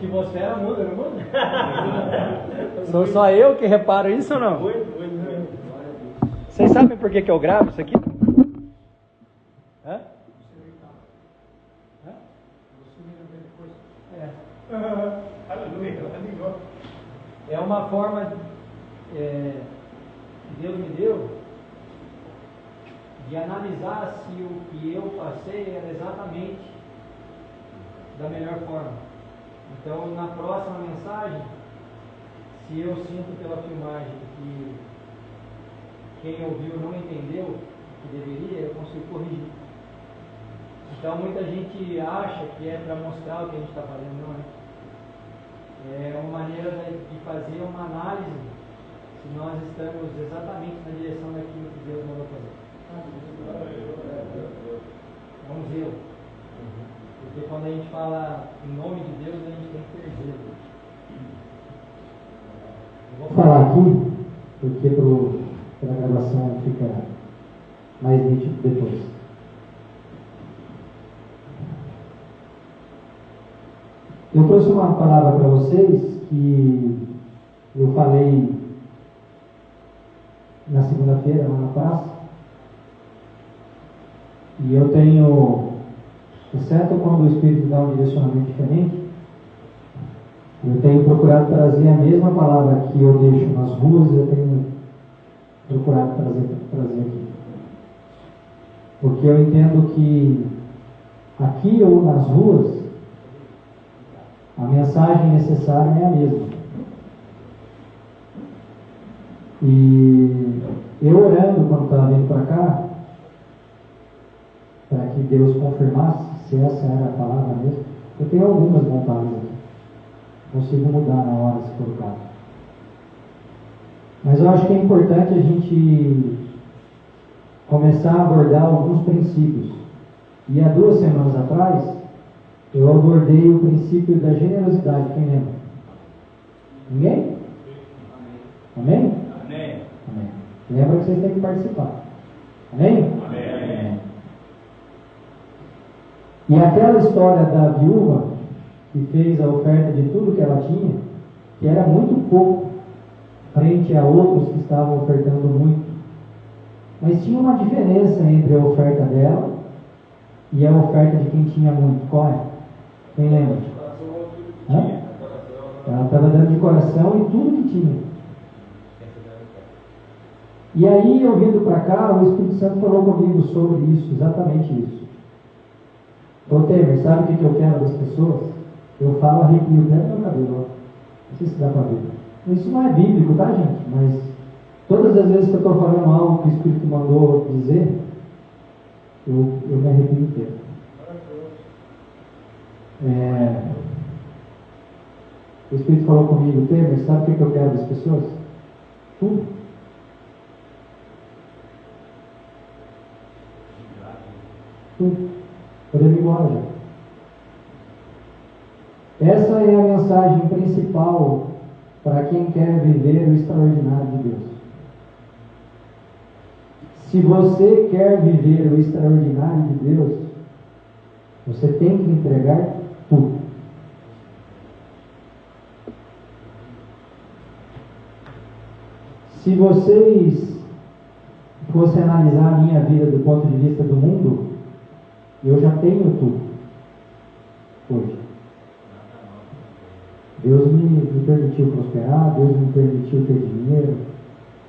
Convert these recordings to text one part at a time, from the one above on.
atmosfera muda, não muda? Sou só eu que reparo isso ou não? Vocês sabem por que eu gravo isso aqui? Hã? É uma forma que Deus me deu de analisar se o que eu passei era exatamente da melhor forma. Então, na próxima mensagem, se eu sinto pela filmagem que quem ouviu não entendeu o que deveria, eu consigo corrigir. Então, muita gente acha que é para mostrar o que a gente está fazendo, não é? É uma maneira de fazer uma análise se nós estamos exatamente na direção daquilo que Deus mandou fazer. É um zelo. Porque quando a gente fala em nome de Deus, a gente tem que ter zelo. Eu vou falar aqui, porque para a gravação fica mais nítido depois. Eu trouxe uma palavra para vocês que eu falei na segunda-feira, lá na praça. E eu tenho, exceto quando o Espírito dá um direcionamento diferente, eu tenho procurado trazer a mesma palavra que eu deixo nas ruas, eu tenho procurado trazer aqui. Porque eu entendo que aqui ou nas ruas, a mensagem necessária é a mesma. E eu orando quando estava vindo para cá, para que Deus confirmasse se essa era a palavra mesmo, eu tenho algumas montadas aqui. Consigo mudar na hora, se for o caso. Mas eu acho que é importante a gente começar a abordar alguns princípios. E há 2 semanas atrás, eu abordei o princípio da generosidade. Quem lembra? Ninguém? Amém? Amém. Amém. Lembra que vocês têm que participar. Amém? Amém. E aquela história da viúva que fez a oferta de tudo que ela tinha, que era muito pouco frente a outros que estavam ofertando muito. Mas tinha uma diferença entre a oferta dela e a oferta de quem tinha muito. Qual é? Quem lembra? Ela estava dando de coração e tudo que tinha. E aí, eu vindo para cá, o Espírito Santo falou comigo sobre isso, exatamente isso. Ô Temer, sabe o que eu quero das pessoas? Eu falo arrepio dentro do meu cabelo. Não sei se dá para ver. Isso não é bíblico, tá, gente? Mas todas as vezes que eu estou falando algo que o Espírito mandou dizer, eu me arrepio inteiro. O Espírito falou comigo, Temer, sabe o que eu quero das pessoas? Tudo. Tudo. Podemos ir embora já. Essa é a mensagem principal para quem quer viver o extraordinário de Deus. Se você quer viver o extraordinário de Deus, você tem que entregar tudo. Se vocês fossem analisar a minha vida do ponto de vista do mundo, eu já tenho tudo hoje. Deus me permitiu prosperar, Deus me permitiu ter dinheiro,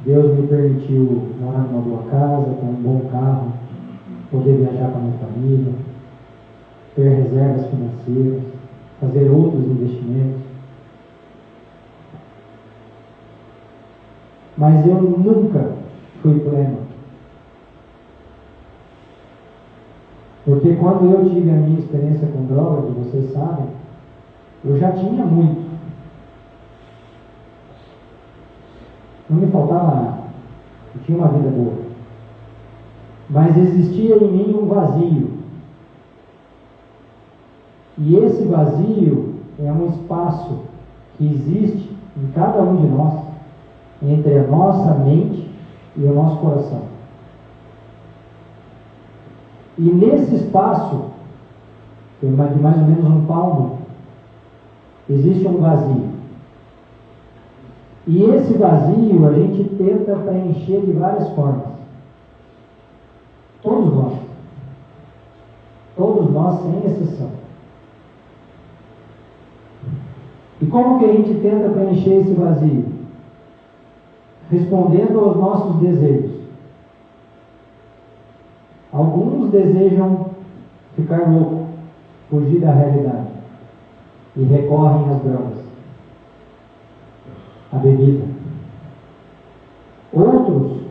Deus me permitiu morar numa boa casa, ter um bom carro, poder viajar com a minha família, ter reservas financeiras, fazer outros investimentos. Mas eu nunca fui pleno. Porque quando eu tive a minha experiência com droga, que vocês sabem, eu já tinha muito. Não me faltava nada. Eu tinha uma vida boa. Mas existia em mim um vazio. E esse vazio é um espaço que existe em cada um de nós, entre a nossa mente e o nosso coração. E nesse espaço, de mais ou menos um palmo, existe um vazio. E esse vazio a gente tenta preencher de várias formas. Todos nós. Todos nós, sem exceção. E como que a gente tenta preencher esse vazio? Respondendo aos nossos desejos. Alguns desejam ficar louco, fugir da realidade, e recorrem às drogas, à bebida. Outros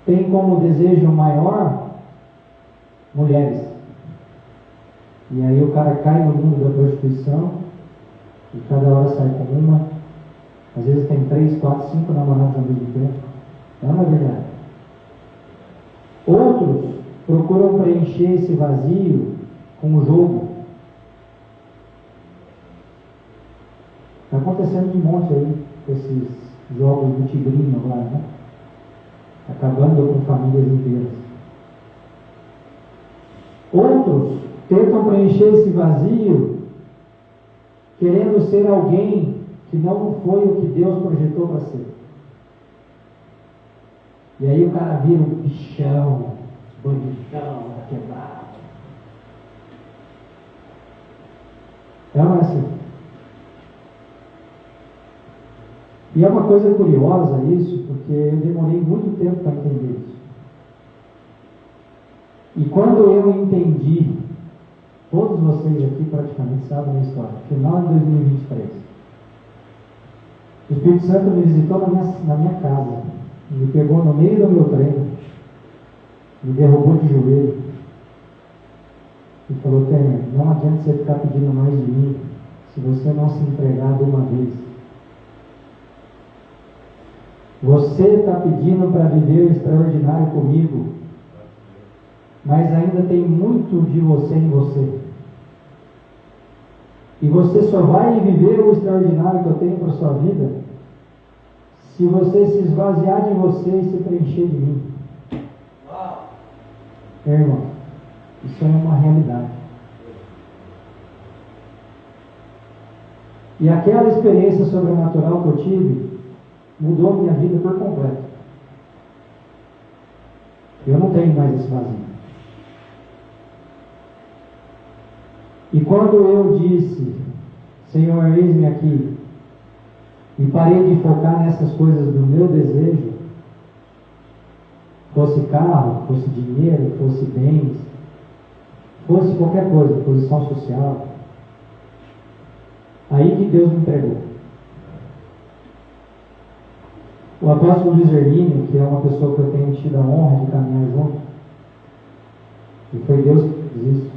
têm como desejo maior mulheres. E aí o cara cai no mundo da prostituição e cada hora sai com uma. Às vezes tem 3, 4, 5 namorados ao mesmo tempo. Não é verdade? Outros procuram preencher esse vazio com o jogo. Está acontecendo de monte aí, com esses jogos do tigrinho agora, né? Acabando com famílias inteiras. Outros tentam preencher esse vazio querendo ser alguém que não foi o que Deus projetou para ser. E aí o cara vira um bichão, bandidão, quebrado. Não é assim. E é uma coisa curiosa isso, porque eu demorei muito tempo para entender isso. E quando eu entendi, todos vocês aqui praticamente sabem a história, final de 2023, o Espírito Santo me visitou na minha casa, me pegou no meio do meu treino, me derrubou de joelho e falou: Temer, não adianta você ficar pedindo mais de mim se você não se entregar de uma vez. Você está pedindo para viver o extraordinário comigo, mas ainda tem muito de você em você. E você só vai viver o extraordinário que eu tenho para a sua vida se você se esvaziar de você e se preencher de mim. Irmão, isso é uma realidade. E aquela experiência sobrenatural que eu tive mudou minha vida por completo. Eu não tenho mais esse vazio. E quando eu disse: Senhor, eis-me aqui, e parei de focar nessas coisas do meu desejo, fosse carro, fosse dinheiro, fosse bens, fosse qualquer coisa, posição social, aí que Deus me entregou. O apóstolo Luiz Verlínio, que é uma pessoa que eu tenho tido a honra de caminhar junto, e foi Deus que fez isso,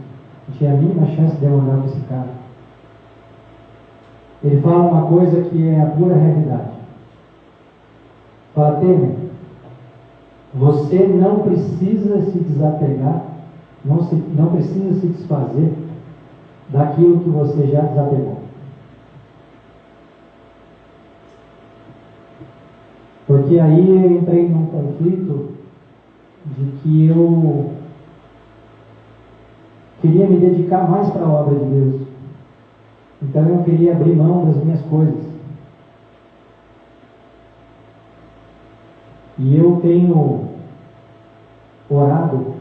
não tinha a mínima chance de eu andar com esse cara. Ele fala uma coisa que é a pura realidade. Fala: Temer, você não precisa se desapegar, não precisa se desfazer daquilo que você já desapegou. Porque aí eu entrei num conflito de que eu queria me dedicar mais para a obra de Deus. Então eu queria abrir mão das minhas coisas. E eu tenho orado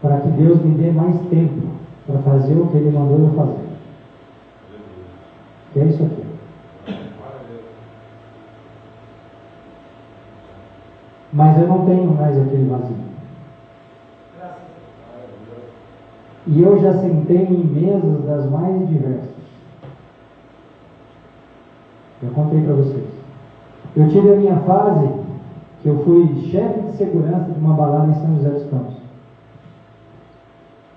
para que Deus me dê mais tempo para fazer o que Ele mandou eu fazer. Que é isso aqui. Mas eu não tenho mais aquele vazio. E eu já sentei em mesas das mais diversas. Eu contei para vocês. Eu tive a minha fase que eu fui chefe de segurança de uma balada em São José dos Campos,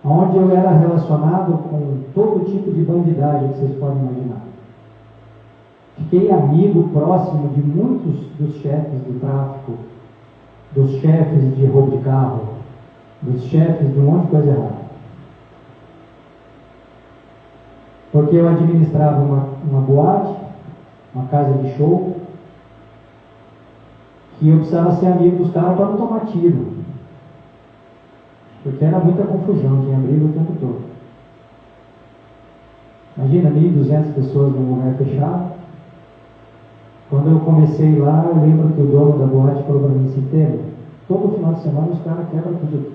onde eu era relacionado com todo tipo de bandidagem que vocês podem imaginar. Fiquei amigo próximo de muitos dos chefes do tráfico, dos chefes de roubo de carro, dos chefes de um monte de coisa errada. Porque eu administrava uma boate, uma casa de show, que eu precisava ser amigo dos caras para não tomar tiro. Porque era muita confusão, tinha briga o tempo todo. Imagina, 1.200 pessoas num lugar fechado. Quando eu comecei lá, eu lembro que o dono da boate falou para mim assim: Pedro, todo final de semana os caras quebram tudo.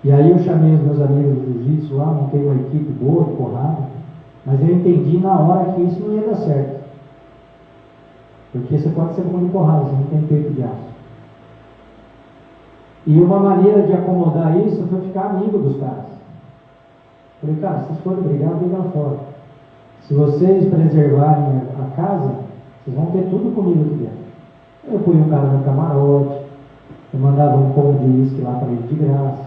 E aí eu chamei os meus amigos do jiu-jitsu lá, montei uma equipe boa de porrada, mas eu entendi na hora que isso não ia dar certo. Porque você pode ser bom de porrada, você não tem peito de aço. E uma maneira de acomodar isso foi ficar amigo dos caras. Falei, cara, se vocês forem brigar, briga lá fora. Se vocês preservarem a casa, vocês vão ter tudo comigo aqui dentro. Eu punha um cara no camarote, eu mandava um pão de uísque lá para ele de graça.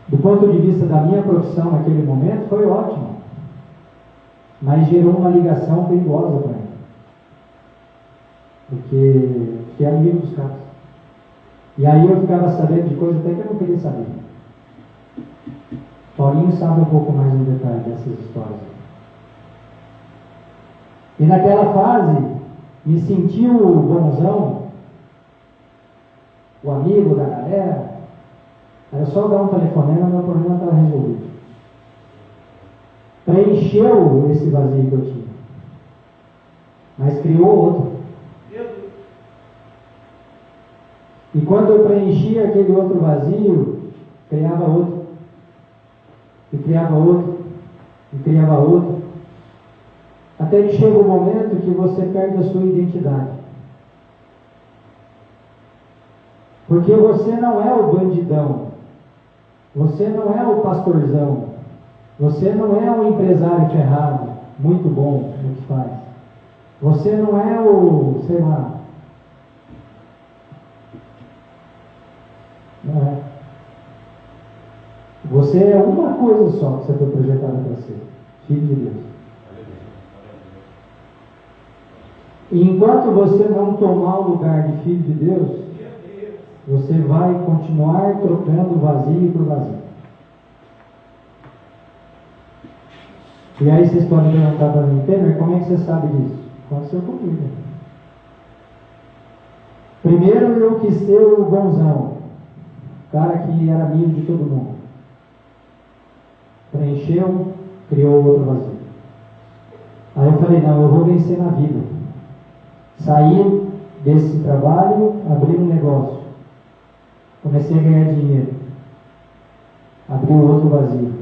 Do ponto de vista da minha profissão naquele momento, foi ótimo. Mas gerou uma ligação perigosa para mim. Porque fiquei amigo dos caras. E aí eu ficava sabendo de coisas até que eu não queria saber. Paulinho sabe um pouco mais no detalhe dessas histórias. E naquela fase, me senti o bonzão, o amigo da galera. Era só dar um telefonema e meu problema estava resolvido. Preencheu esse vazio que eu tinha. Mas criou outro. E quando eu preenchia aquele outro vazio, criava outro. E criava outro. E criava outro. Até que chega o momento que você perde a sua identidade. Porque você não é o bandidão. Você não é o pastorzão. Você não é o empresário ferrado, muito bom no que faz. Você não é o, sei lá. Não é. Você é uma coisa só que você foi projetado para ser. Filho de Deus. E enquanto você não tomar o lugar de filho de Deus, você vai continuar trocando vazio por vazio. E aí vocês podem perguntar para mim, Temer, como é que você sabe disso? Aconteceu comigo. Primeiro eu quis ser o bonzão, o cara que era amigo de todo mundo. Preencheu, criou outro vazio. Aí eu falei, não, eu vou vencer na vida. Saí desse trabalho, abri um negócio. Comecei a ganhar dinheiro. Abri um outro vazio.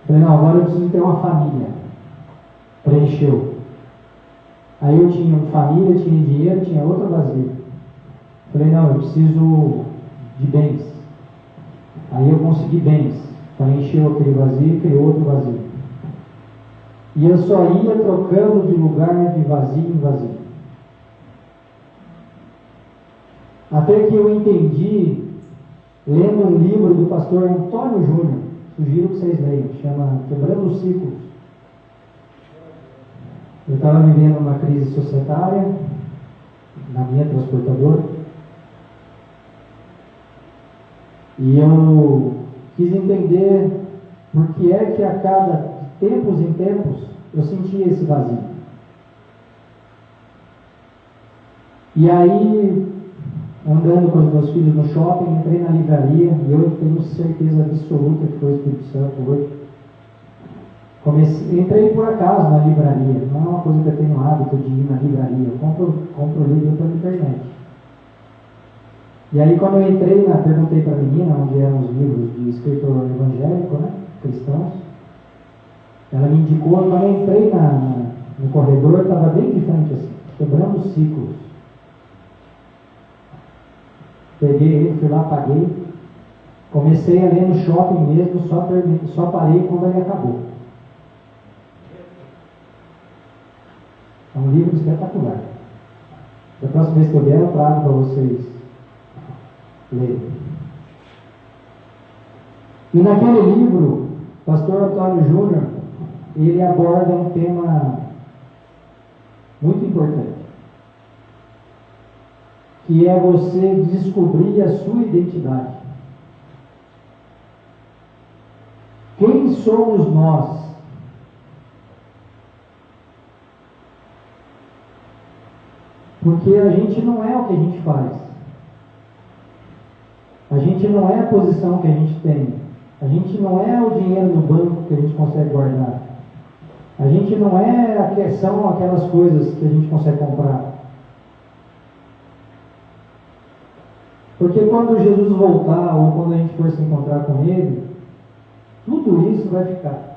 Falei, não, agora eu preciso ter uma família. Preencheu. Aí eu tinha família, tinha dinheiro, tinha outro vazio. Falei, não, eu preciso de bens. Aí eu consegui bens. Preencheu aquele vazio e criou outro vazio. E eu só ia trocando de lugar de vazio em vazio. Até que eu entendi, lendo um livro do pastor Antônio Júnior, sugiro que vocês leiam, chama Quebrando os Ciclos. Eu estava vivendo uma crise societária, na minha transportadora, e eu quis entender por que é que a cada tempos em tempos eu sentia esse vazio. E aí, andando com os meus filhos no shopping, entrei na livraria e eu tenho certeza absoluta que foi o Espírito Santo hoje. Entrei por acaso na livraria, não é uma coisa que eu tenho hábito de ir na livraria, eu compro livro pela internet. E aí quando eu entrei, perguntei para a menina onde eram os livros de escritor evangélico, né, cristãos, ela me indicou, quando eu entrei no corredor, estava bem de frente assim, Quebrando Ciclos. Peguei ele, fui lá, paguei. Comecei a ler no shopping mesmo, só parei quando ele acabou. É um livro espetacular. Da próxima vez que eu vier, eu trago para vocês lerem. E naquele livro, o pastor Antônio Júnior, ele aborda um tema muito importante, que é você descobrir a sua identidade. Quem somos nós? Porque a gente não é o que a gente faz. A gente não é a posição que a gente tem. A gente não é o dinheiro no banco que a gente consegue guardar. A gente não são aquelas coisas que a gente consegue comprar. Porque quando Jesus voltar, ou quando a gente for se encontrar com Ele, tudo isso vai ficar.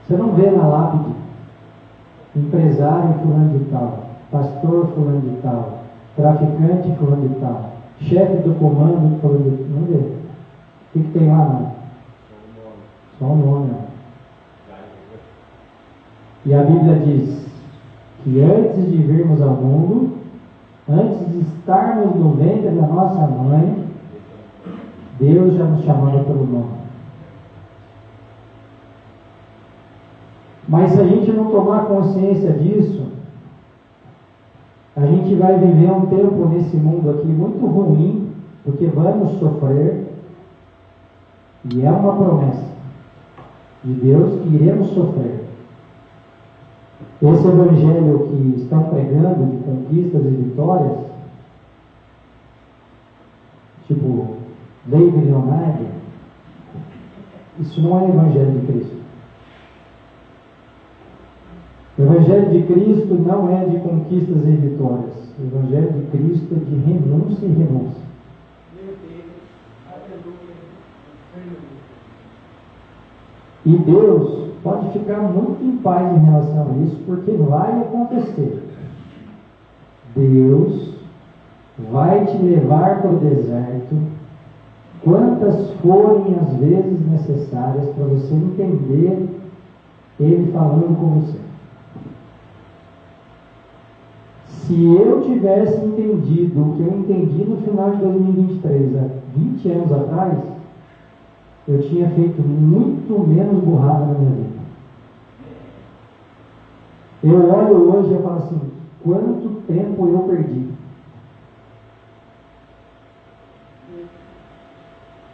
Você não vê na lápide empresário fulano de tal, pastor fulano de tal, traficante fulano de tal, chefe do comando fulano de tal. Não vê. O que tem lá? Não? Só o nome. E a Bíblia diz que antes de virmos ao mundo, antes de estarmos no ventre da nossa mãe, Deus já nos chamava pelo nome. Mas se a gente não tomar consciência disso, a gente vai viver um tempo nesse mundo aqui muito ruim, porque vamos sofrer, e é uma promessa de Deus que iremos sofrer. Esse evangelho que estão pregando de conquistas e vitórias, tipo lei milionária, isso não é evangelho de Cristo. O evangelho de Cristo não é de conquistas e vitórias. O evangelho de Cristo é de renúncia e renúncia. E Deus pode ficar muito em paz em relação a isso, porque vai acontecer. Deus vai te levar para o deserto quantas forem as vezes necessárias para você entender Ele falando com você. Se eu tivesse entendido o que eu entendi no final de 2023, há 20 anos atrás, eu tinha feito muito menos burrada na minha vida. Eu olho hoje e falo assim, quanto tempo eu perdi?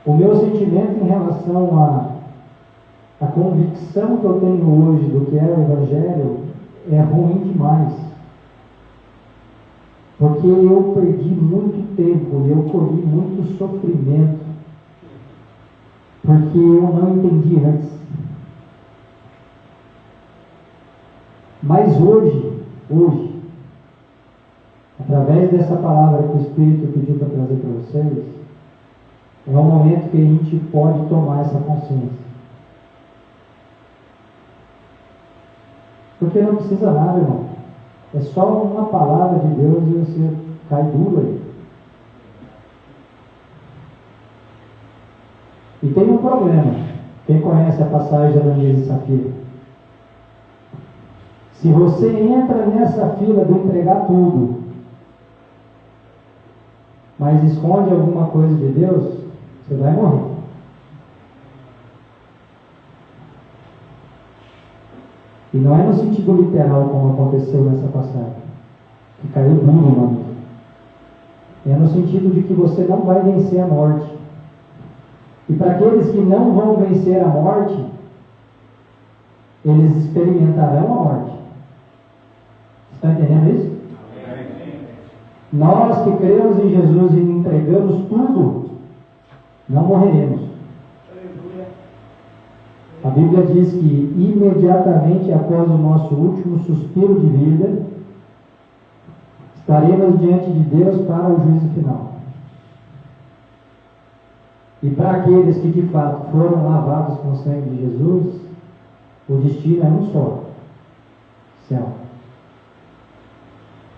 O meu sentimento em relação à convicção que eu tenho hoje do que é o Evangelho é ruim demais. Porque eu perdi muito tempo, eu colhi muito sofrimento, porque eu não entendi antes. Mas hoje, através dessa palavra que o Espírito pediu para trazer para vocês, é o momento que a gente pode tomar essa consciência. Porque não precisa nada, irmão. É só uma palavra de Deus e você cai duro aí. E tem um problema. Quem conhece a passagem da Ananias e Safira? Se você entra nessa fila de entregar tudo, mas esconde alguma coisa de Deus, você vai morrer. E não é no sentido literal como aconteceu nessa passagem, que caiu duro na vida. É no sentido de que você não vai vencer a morte. E para aqueles que não vão vencer a morte, eles experimentarão a morte. Está entendendo isso? Nós que cremos em Jesus e entregamos tudo, não morreremos. A Bíblia diz que imediatamente após o nosso último suspiro de vida, estaremos diante de Deus para o juízo final. E para aqueles que de fato foram lavados com o sangue de Jesus, o destino é um só: céu.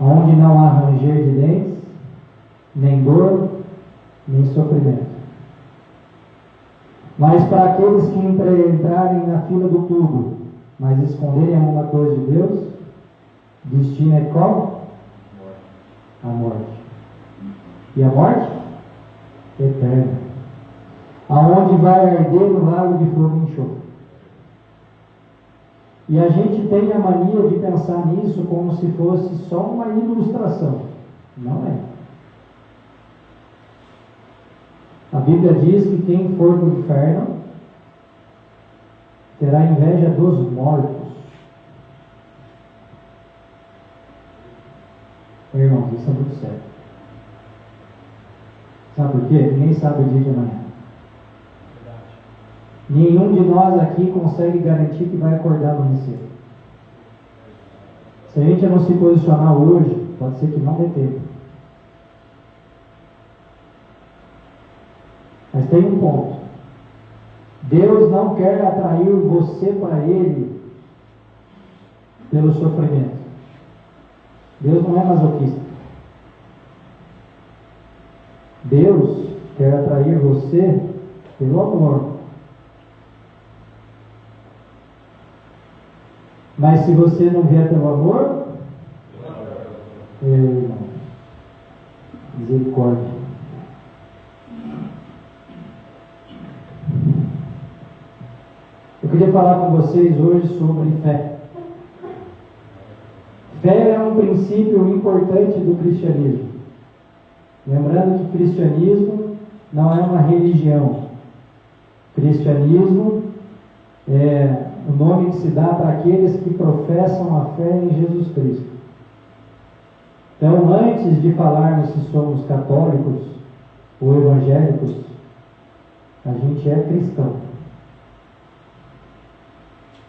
Onde não há ranger de dentes, nem dor, nem sofrimento. Mas para aqueles que entrarem na fila do tudo, mas esconderem alguma coisa de Deus, destino é qual? A morte. E a morte? Eterna. Aonde vai arder no lago de fogo e enxofre. E a gente tem a mania de pensar nisso como se fosse só uma ilustração. Não é. A Bíblia diz que quem for do inferno terá inveja dos mortos. Irmãos, isso é muito sério. Isso Sabe por quê? Ninguém sabe o dia de amanhã. Nenhum de nós aqui consegue garantir que vai acordar amanhã cedo. Se a gente não se posicionar hoje, pode ser que não dê tempo. Mas tem um ponto. Deus não quer atrair você para Ele pelo sofrimento. Deus não é masoquista. Deus quer atrair você pelo amor. Mas se você não vier pelo amor, misericórdia. Eu queria falar com vocês hoje sobre fé. Fé é um princípio importante do cristianismo. Lembrando que cristianismo não é uma religião. Cristianismo é o nome que se dá para aqueles que professam a fé em Jesus Cristo. Então, antes de falarmos se somos católicos ou evangélicos, a gente é cristão.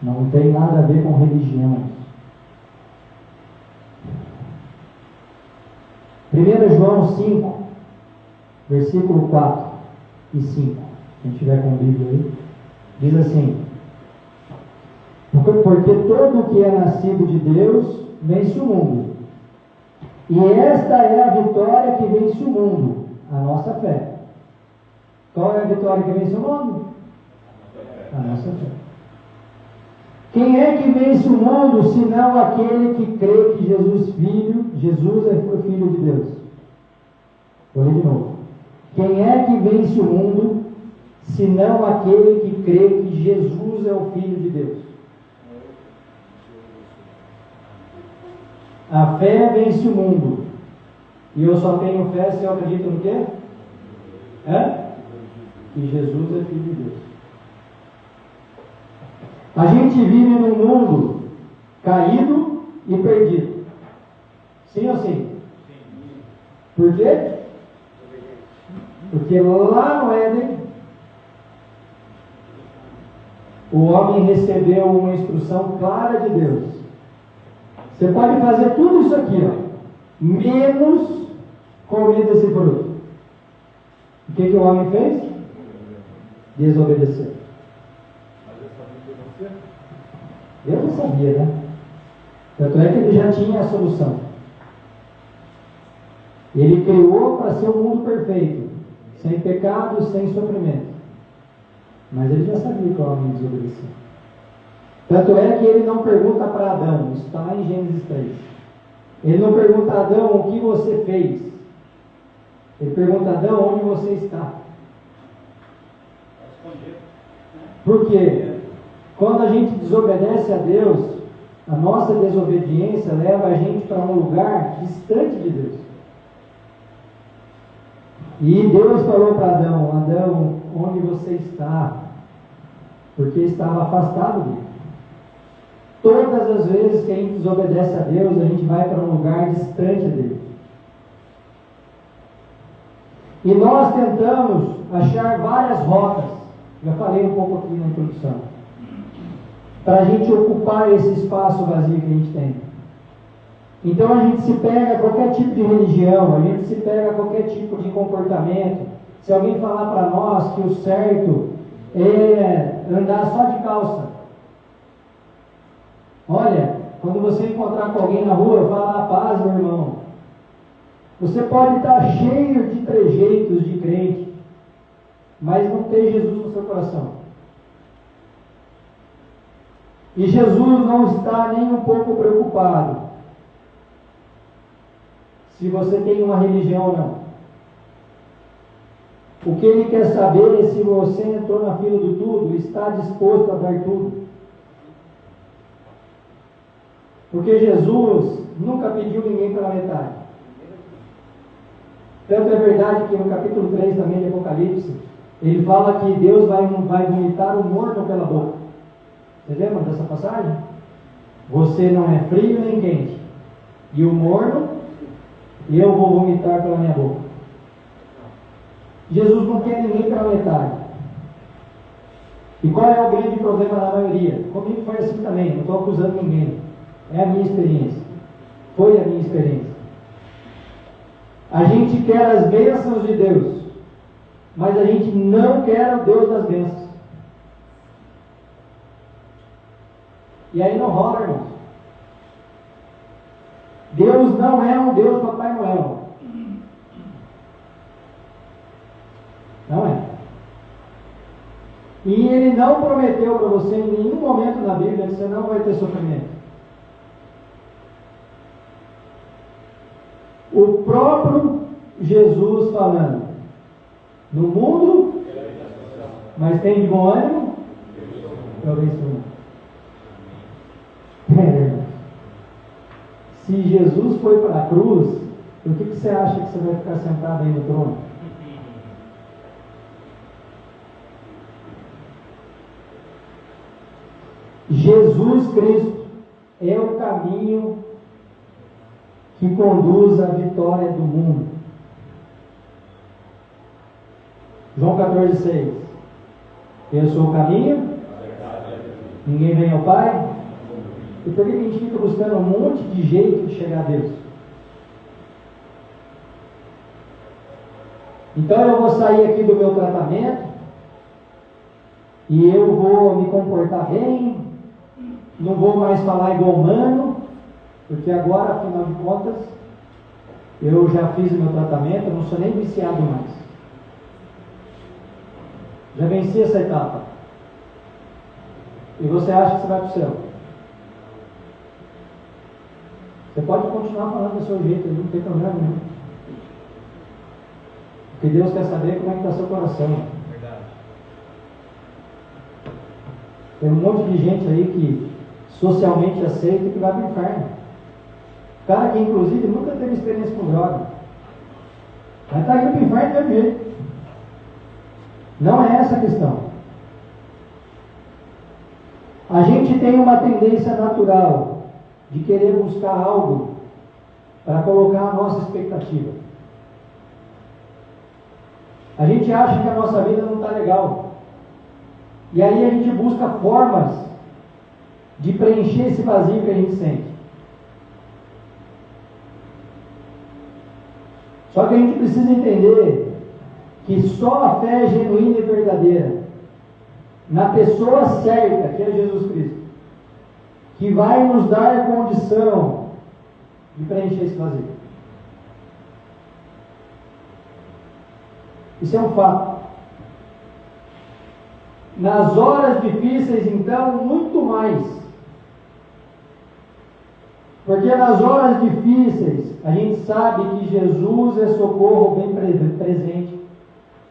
Não tem nada a ver com religião. 1 João 5, versículo 4 e 5. Quem tiver com a Bíblia aí, diz assim: porque todo o que é nascido de Deus vence o mundo. E esta é a vitória que vence o mundo, a nossa fé. Qual é a vitória que vence o mundo? A nossa fé. Quem é que vence o mundo, senão aquele que crê que Jesus é o Filho de Deus? Vou ler de novo. Quem é que vence o mundo, senão aquele que crê que Jesus é o Filho de Deus? A fé vence o mundo. E eu só tenho fé se eu acredito no quê? Que Jesus é Filho de Deus. A gente vive num mundo caído e perdido. Sim ou sim? Por quê? Porque lá no Éden, o homem recebeu uma instrução clara de Deus. Você pode fazer tudo isso aqui, menos comer desse fruto. O que o homem fez? Desobedeceu. Eu não sabia, né? Tanto é que ele já tinha a solução. Ele criou para ser um mundo perfeito, sem pecado, sem sofrimento. Mas ele já sabia que o homem desobedeceu. Tanto é que ele não pergunta para Adão, isso está lá em Gênesis 3. Ele não pergunta a Adão o que você fez. Ele pergunta a Adão onde você está. Por quê? Quando a gente desobedece a Deus, a nossa desobediência leva a gente para um lugar distante de Deus. E Deus falou para Adão: Adão, onde você está? Porque estava afastado dele. Todas as vezes que a gente desobedece a Deus, a gente vai para um lugar distante dele. E nós tentamos achar várias rotas. Já falei um pouco aqui na introdução. Para a gente ocupar esse espaço vazio que a gente tem. Então a gente se pega a qualquer tipo de religião, a gente se pega a qualquer tipo de comportamento. Se alguém falar para nós que o certo é andar só de calça. Olha, quando você encontrar com alguém na rua, fala: a paz, meu irmão. Você pode estar cheio de trejeitos de crente, mas não ter Jesus no seu coração. E Jesus não está nem um pouco preocupado se você tem uma religião ou não. O que Ele quer saber é se você entrou na fila do tudo, está disposto a dar tudo. Porque Jesus nunca pediu ninguém pela metade. Tanto é verdade que no capítulo 3 também de Apocalipse, ele fala que Deus vai vomitar o morno pela boca. Você lembra dessa passagem? Você não é frio nem quente. E o morno, eu vou vomitar pela minha boca. Jesus não quer ninguém pela metade. E qual é o grande problema da maioria? Comigo foi assim também, não estou acusando ninguém. É a minha experiência. Foi a minha experiência. A gente quer as bênçãos de Deus, mas a gente não quer o Deus das bênçãos. E aí não rola, irmãos. Deus não é um Deus Papai Noel. Não é. E Ele não prometeu para você em nenhum momento na Bíblia que você não vai ter sofrimento. O próprio Jesus falando: no mundo, mas tem de bom ânimo, eu venci o mundo. Se Jesus foi para a cruz, por que você acha que você vai ficar sentado aí no trono? Jesus Cristo é o caminho que conduz à vitória do mundo. João 14,6. Eu sou o caminho, ninguém vem ao Pai. E por que a gente fica buscando um monte de jeito de chegar a Deus? Então eu vou sair aqui do meu tratamento e eu vou me comportar bem, não vou mais falar igual humano, porque agora, afinal de contas, eu já fiz o meu tratamento, eu não sou nem viciado mais. Já venci essa etapa. E você acha que você vai para o céu? Você pode continuar falando do seu jeito, não tem problema nenhum. Porque Deus quer saber como é que está seu coração. Verdade. Tem um monte de gente aí que socialmente aceita que vai para o inferno. Cara que inclusive nunca teve experiência com droga. Vai estar indo para o inferno do mesmo jeito. Não é essa a questão. A gente tem uma tendência natural de querer buscar algo para colocar a nossa expectativa. A gente acha que a nossa vida não está legal. E aí a gente busca formas de preencher esse vazio que a gente sente. Só que a gente precisa entender que só a fé genuína e verdadeira na pessoa certa, que é Jesus Cristo, que vai nos dar a condição de preencher esse vazio. Isso é um fato. Nas horas difíceis, então, muito mais. Porque nas horas difíceis, a gente sabe que Jesus é socorro bem presente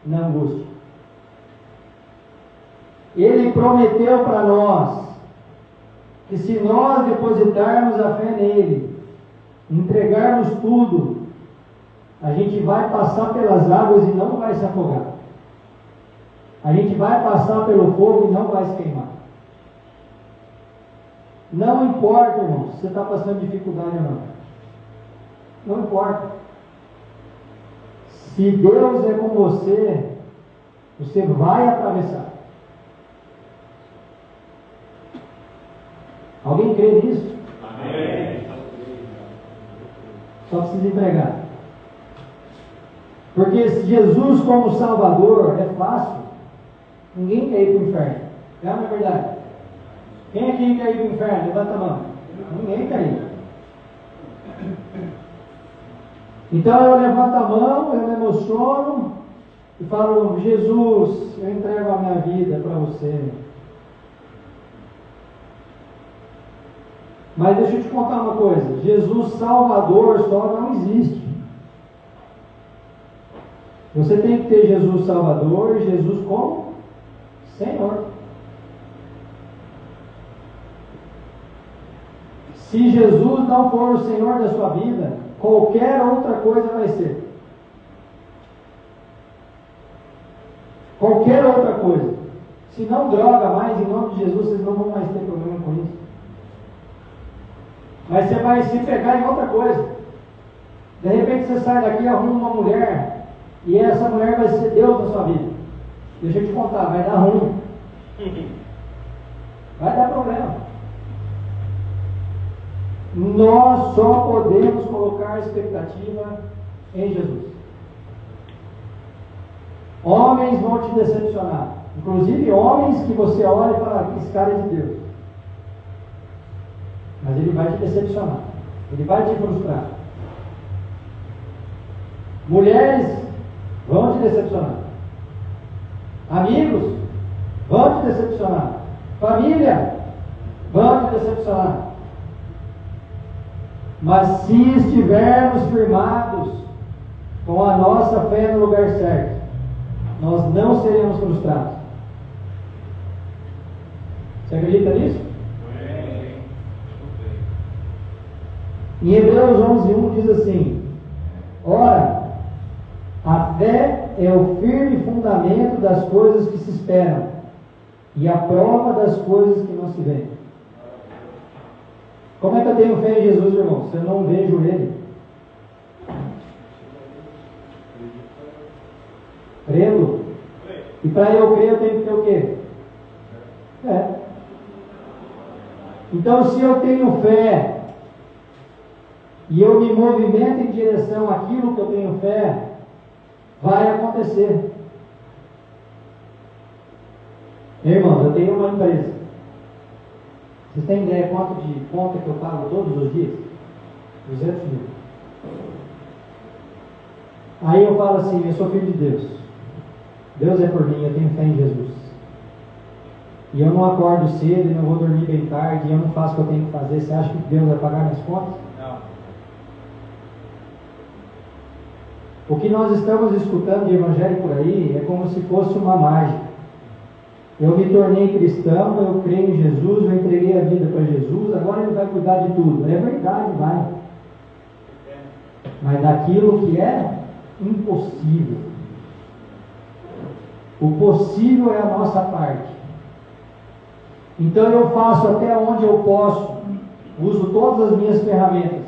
na angústia. Ele prometeu para nós que se nós depositarmos a fé nele, entregarmos tudo, a gente vai passar pelas águas e não vai se afogar. A gente vai passar pelo fogo e não vai se queimar. Não importa, irmão, se você está passando dificuldade ou não. Não importa. Se Deus é com você, você vai atravessar. Alguém crê nisso? Amém. Só precisa entregar. Porque Jesus como Salvador é fácil. Ninguém quer ir para o inferno. É a verdade. Quem aqui quer ir para o inferno? Levanta a mão. Ninguém quer ir. Então eu levanto a mão, eu me emociono e falo: Jesus, eu entrego a minha vida para você. Mas deixa eu te contar uma coisa: Jesus Salvador só não existe. Você tem que ter Jesus Salvador e Jesus como Senhor. Se Jesus não for o Senhor da sua vida, qualquer outra coisa vai ser. Qualquer outra coisa. Se não droga mais, em nome de Jesus, vocês não vão mais ter problema com isso. Mas você vai se pegar em outra coisa. De repente você sai daqui e arruma uma mulher e essa mulher vai ser Deus na sua vida. Deixa eu te contar, vai dar ruim. Vai dar problema. Nós só podemos colocar expectativa em Jesus. Homens vão te decepcionar. Inclusive homens que você olha e fala, esse cara é de Deus. Mas ele vai te decepcionar. Ele vai te frustrar. Mulheres vão te decepcionar. Amigos vão te decepcionar. Família vão te decepcionar. Mas se estivermos firmados com a nossa fé no lugar certo, nós não seremos frustrados. Você acredita nisso? Em Hebreus 11:1 diz assim: ora, a fé é o firme fundamento das coisas que se esperam e a prova das coisas que não se veem. Como é que eu tenho fé em Jesus, irmão? Se eu não vejo Ele? Crendo. E para eu crer, eu tenho que ter o quê? Fé. Então, se eu tenho fé e eu me movimento em direção àquilo que eu tenho fé, vai acontecer. Irmão, eu tenho uma empresa. Vocês têm ideia quanto de conta que eu pago todos os dias? 200 mil. Aí eu falo assim, eu sou filho de Deus. Deus é por mim, eu tenho fé em Jesus. E eu não acordo cedo e não vou dormir bem tarde, e eu não faço o que eu tenho que fazer. Você acha que Deus vai pagar minhas contas? Não. O que nós estamos escutando de evangelho por aí é como se fosse uma mágica. Eu me tornei cristão, eu creio em Jesus, eu entreguei a vida para Jesus, agora Ele vai cuidar de tudo. É verdade, vai. Mas daquilo que é impossível. O possível é a nossa parte. Então eu faço até onde eu posso, uso todas as minhas ferramentas,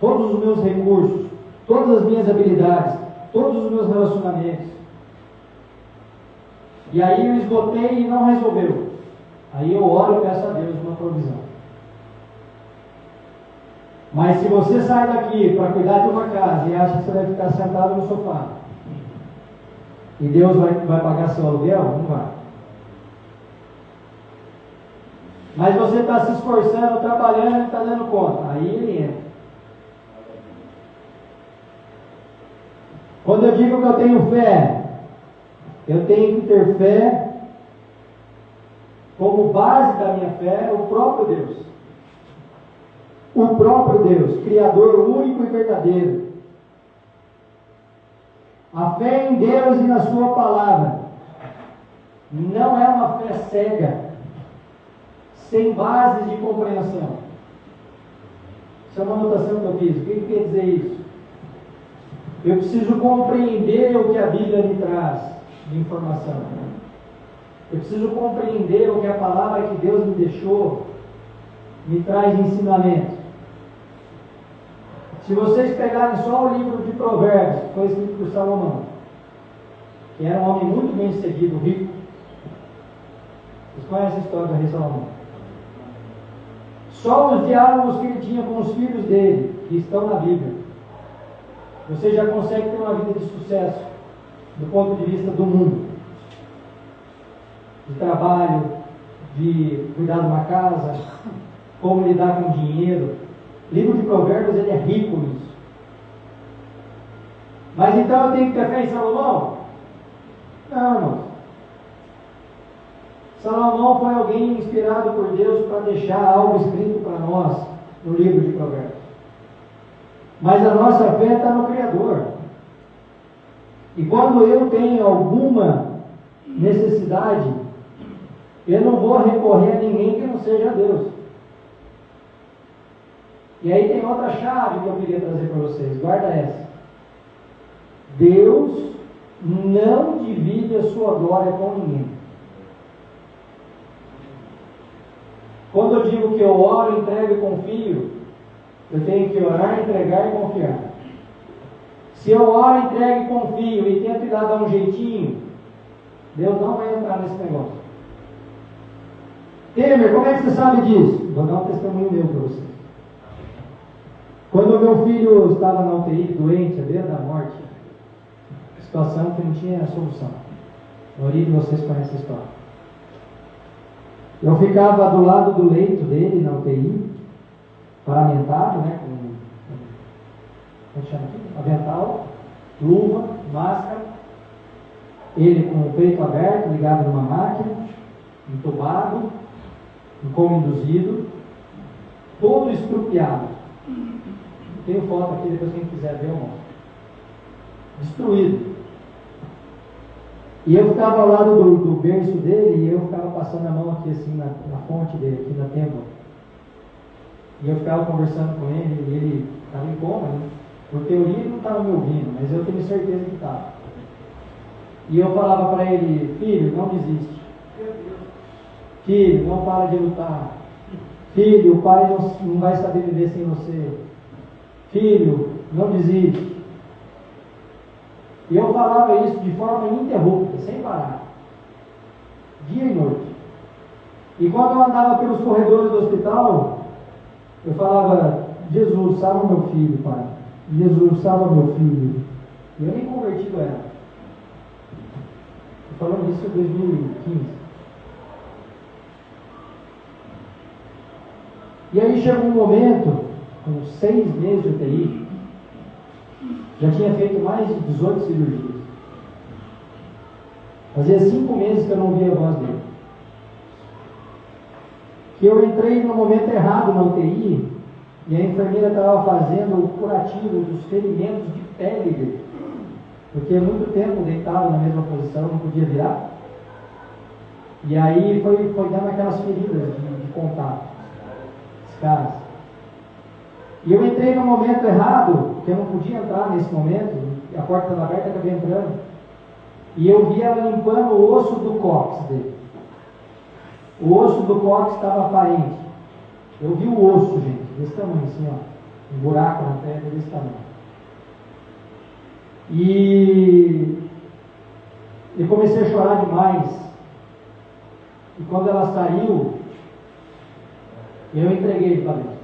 todos os meus recursos, todas as minhas habilidades, todos os meus relacionamentos. E aí eu esgotei e não resolveu. Aí eu oro e peço a Deus uma provisão. Mas se você sai daqui para cuidar de uma casa e acha que você vai ficar sentado no sofá e Deus vai pagar seu aluguel, não vai. Mas você está se esforçando, trabalhando e está dando conta. Aí Ele entra. Quando eu digo que eu tenho fé, eu tenho que ter fé como base da minha fé, o próprio Deus. O próprio Deus, Criador único e verdadeiro. A fé em Deus e na Sua palavra não é uma fé cega, sem bases de compreensão. Isso é uma anotação que eu fiz. O que quer dizer isso? Eu preciso compreender o que a Bíblia me traz de informação. Eu preciso compreender o que a palavra que Deus me deixou me traz de ensinamento. Se vocês pegarem só o livro de Provérbios, que foi escrito por Salomão, que era um homem muito bem seguido, rico. Vocês conhecem a história do rei Salomão? Só os diálogos que ele tinha com os filhos dele, que estão na Bíblia, você já consegue ter uma vida de sucesso do ponto de vista do mundo, de trabalho, de cuidar de uma casa, como lidar com dinheiro. O livro de Provérbios, ele é rico nisso. Mas então eu tenho que ter fé em Salomão? Não, irmão. Salomão foi alguém inspirado por Deus para deixar algo escrito para nós no livro de Provérbios. Mas a nossa fé está no Criador. E quando eu tenho alguma necessidade, eu não vou recorrer a ninguém que não seja Deus. E aí tem outra chave que eu queria trazer para vocês. Guarda essa. Deus não divide a sua glória com ninguém. Quando eu digo que eu oro, entrego e confio, eu tenho que orar, entregar e confiar. Se eu oro, entrego e confio e tento ir lá dar um jeitinho, Deus não vai entrar nesse negócio. Temer, como é que você sabe disso? Vou dar um testemunho meu para você. Quando o meu filho estava na UTI, doente, à beira da morte, situação que não tinha solução. A maioria de vocês conhece a história. Eu ficava do lado do leito dele na UTI, paramentado, né, como chama aqui? Avental, luva, máscara, ele com o peito aberto, ligado numa máquina, entubado, em coma induzido, todo estrupiado. Tenho foto aqui, depois quem quiser ver eu mostro. Destruído. E eu ficava ao lado do berço dele e eu ficava passando a mão aqui assim na fonte dele, aqui na têmpora. E eu ficava conversando com ele e ele estava em coma, né? Por teoria ele não estava me ouvindo, mas eu tenho certeza que estava. E eu falava para ele, filho, não desiste. Filho, não para de lutar. Filho, o pai não vai saber viver sem você. Filho, não desiste. E eu falava isso de forma ininterrupta, sem parar. Dia e noite. E quando eu andava pelos corredores do hospital, eu falava, Jesus, salva meu filho, pai. Jesus, salva meu filho. E eu nem convertido era. Estou falando isso em 2015. E aí chegou um momento, com 6 meses de UTI, já tinha feito mais de 18 cirurgias. Fazia 5 meses que eu não ouvia a voz dele. Que eu entrei no momento errado na UTI e a enfermeira estava fazendo o curativo dos ferimentos de pele dele. Porque muito tempo deitado na mesma posição, não podia virar. E aí foi dando aquelas feridas de contato. Escaras. E eu entrei no momento errado, porque eu não podia entrar nesse momento, a porta estava aberta, acabei entrando. E eu vi ela limpando o osso do cóccix dele. O osso do cóccix estava aparente. Eu vi o osso, gente, desse tamanho, assim, ó. Um buraco na pedra desse tamanho. E eu comecei a chorar demais. E quando ela saiu, eu entreguei para Deus.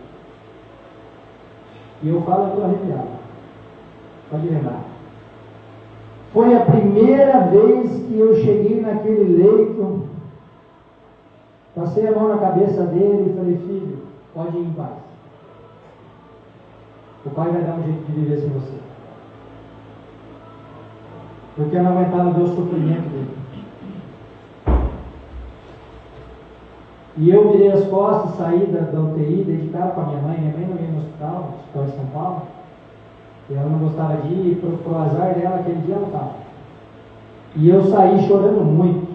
E eu falo, eu estou arrepiado. Pode lembrar. Foi a primeira vez que eu cheguei naquele leito, passei a mão na cabeça dele e falei, filho, pode ir em paz. O pai vai dar um jeito de viver sem você. Porque eu não aguentava ver o sofrimento dele. E eu virei as costas, saí da UTI, dedicado para minha mãe não ia no hospital em São Paulo. E ela não gostava de ir, pro azar dela, aquele dia ela estava. E eu saí chorando muito.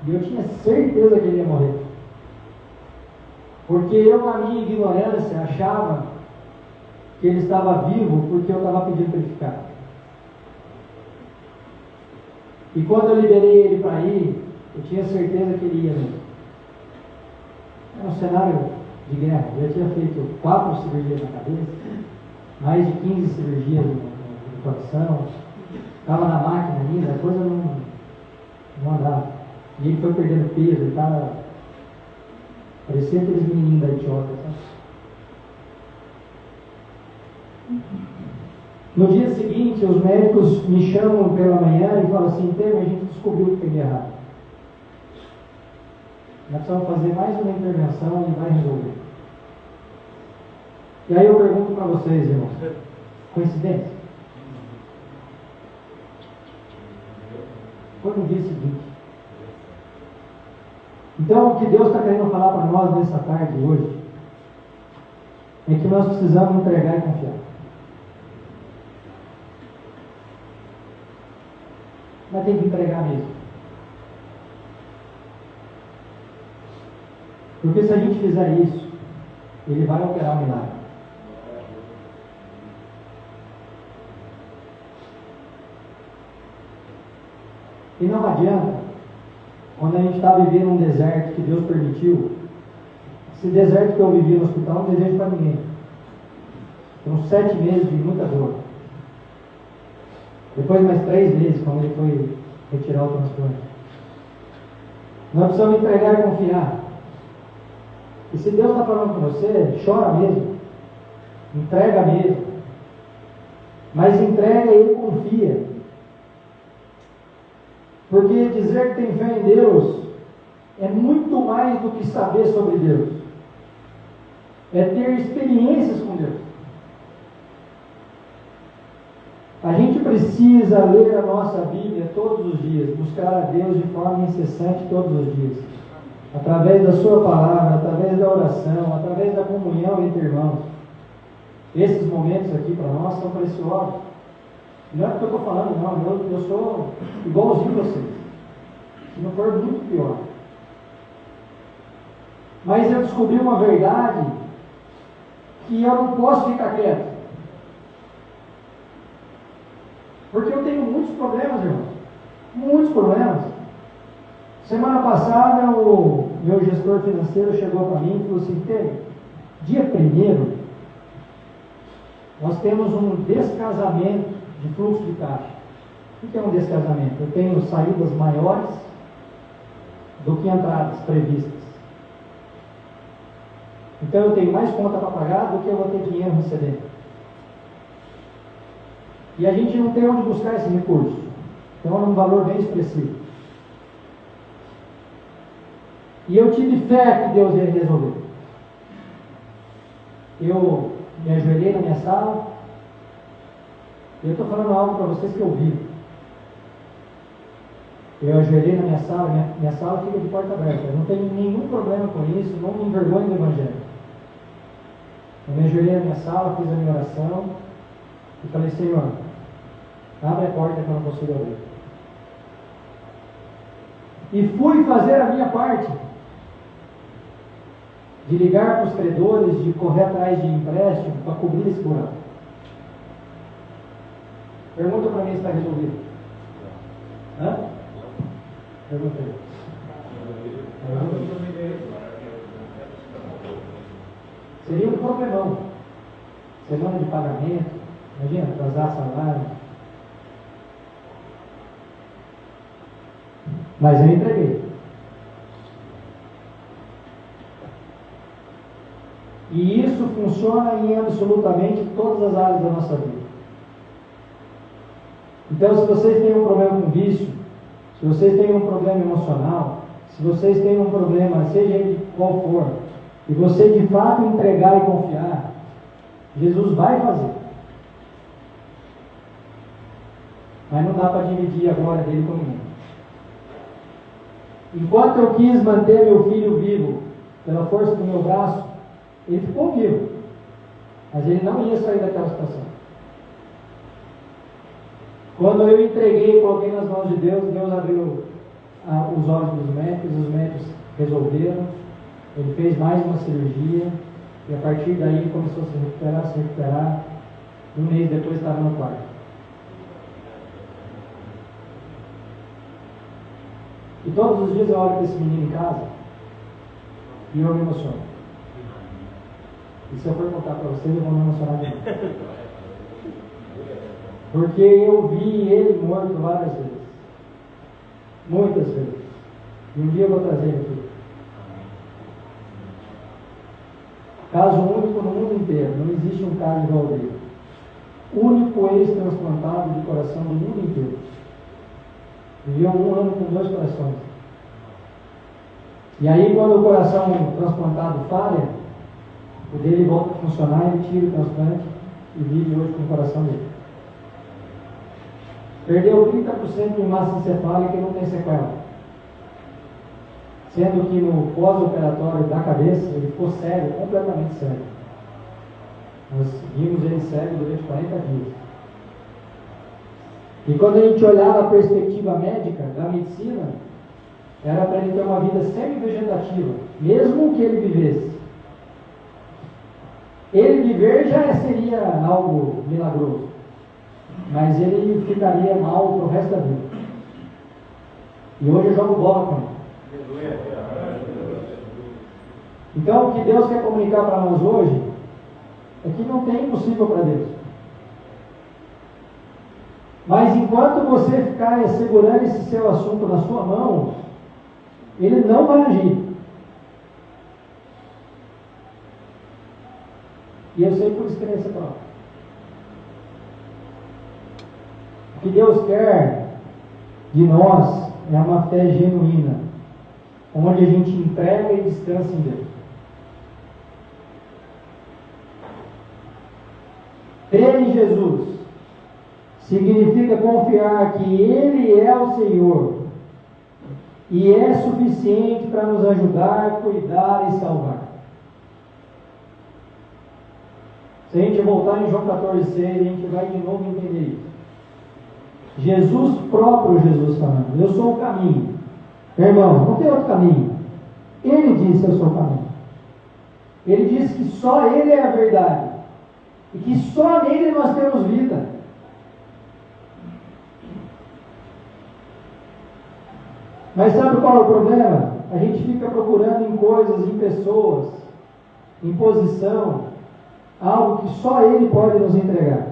E eu tinha certeza que ele ia morrer. Porque eu, na minha ignorância, achava que ele estava vivo porque eu estava pedindo para ele ficar. E quando eu liberei ele para ir, eu tinha certeza que ele ia mesmo. Era um cenário de guerra. Eu já tinha feito 4 cirurgias na cabeça, mais de 15 cirurgias no coração, estava na máquina ainda, a coisa não andava. E ele foi perdendo peso, ele estava. Parecia aqueles menininhos da Etiópia, sabe? No dia seguinte, os médicos me chamam pela manhã e falam assim, Temer, a gente descobriu o que tem de errado. Nós precisamos fazer mais uma intervenção e vai resolver. E aí eu pergunto para vocês, irmãos, coincidência? Foi no dia seguinte. Então, o que Deus está querendo falar para nós nessa tarde hoje é que nós precisamos entregar e confiar. Mas tem que entregar mesmo. Porque se a gente fizer isso, Ele vai operar um milagre. E não adianta, quando a gente está vivendo um deserto que Deus permitiu, esse deserto que eu vivi no hospital não desejo para ninguém. Foram 7 meses de muita dor. Depois mais 3 meses, quando ele foi retirar o transplante. Nós precisamos entregar e confiar. E se Deus está falando com você, chora mesmo. Entrega mesmo. Mas entrega e confia. Porque dizer que tem fé em Deus é muito mais do que saber sobre Deus. É ter experiências com Deus. A gente precisa ler a nossa Bíblia todos os dias, buscar a Deus de forma incessante todos os dias. Através da sua palavra, através da oração, através da comunhão entre irmãos. Esses momentos aqui para nós são preciosos. Não é porque eu estou falando, não, eu sou igualzinho a vocês. Se não for, muito pior. Mas eu descobri uma verdade que eu não posso ficar quieto. Porque eu tenho muitos problemas, irmãos. Muitos problemas. Semana passada, o meu gestor financeiro chegou para mim e falou assim: dia 1º, nós temos um descasamento de fluxo de caixa. O que é um descasamento? Eu tenho saídas maiores do que entradas previstas. Então eu tenho mais conta para pagar do que eu vou ter dinheiro recebendo. E a gente não tem onde buscar esse recurso. Então é um valor bem expressivo. E eu tive fé que Deus ia resolver. Eu me ajoelhei na minha sala. E eu estou falando algo para vocês que eu vi. Eu ajoelhei na minha sala fica de porta aberta. Eu não tenho nenhum problema com isso, não me envergonho do Evangelho. Eu me ajoelhei na minha sala, fiz a minha oração e falei: Senhor, abre a porta que eu não consigo abrir. E fui fazer a minha parte. De ligar para os credores, de correr atrás de empréstimo para cobrir esse buraco. Pergunta para mim se está resolvido. Hã? Pergunta aí. Seria um problemão. Semana de pagamento, imagina, atrasar salário. Mas eu entreguei. E isso funciona em absolutamente todas as áreas da nossa vida. Então, se vocês têm um problema com vício, se vocês têm um problema emocional, se vocês têm um problema, seja ele qual for, e você de fato entregar e confiar, Jesus vai fazer. Mas não dá para dividir a glória dele com ninguém. Enquanto eu quis manter meu filho vivo, pela força do meu braço, ele ficou vivo. Mas ele não ia sair daquela situação. Quando eu entreguei e coloquei nas mãos de Deus, Deus abriu os olhos dos médicos, os médicos resolveram. Ele fez mais uma cirurgia e a partir daí ele começou a se recuperar. Um mês depois estava no quarto. E todos os dias eu olho para esse menino em casa e eu me emociono. E se eu for contar para vocês, eu vou me emocionar de novo. Porque eu vi ele morto várias vezes. Muitas vezes. E um dia eu vou trazer ele aqui. Caso único no mundo inteiro. Não existe um caso igual dele. Único ex-transplantado de coração do mundo inteiro. Viveu 1 ano com 2 corações. E aí, quando o coração transplantado falha, o dele volta a funcionar, ele tira o transplante e vive hoje com o coração dele. Perdeu 30% de massa encefálica e não tem sequela. Sendo que no pós-operatório da cabeça, ele ficou cego, completamente cego. Nós vimos ele cego durante 40 dias. E quando a gente olhava a perspectiva médica da medicina, era para ele ter uma vida semi-vegetativa, mesmo que ele vivesse. Ele viver já seria algo milagroso, mas ele ficaria mal para o resto da vida. E hoje eu jogo bola com ele. Então o que Deus quer comunicar para nós hoje é que não tem impossível para Deus. Mas enquanto você ficar segurando esse seu assunto na sua mão, ele não vai agir. E eu sei por experiência própria. O que Deus quer de nós é uma fé genuína, onde a gente entrega e descansa em Deus. Crer em Jesus significa confiar que Ele é o Senhor e é suficiente para nos ajudar, cuidar e salvar. Se a gente voltar em João 14,6, a gente vai de novo entender isso. Jesus, próprio Jesus falando, eu sou o caminho. Irmão, não tem outro caminho. Ele disse, eu sou o caminho. Ele disse que só Ele é a verdade. E que só nele nós temos vida. Mas sabe qual é o problema? A gente fica procurando em coisas, em pessoas, em posição, algo que só Ele pode nos entregar.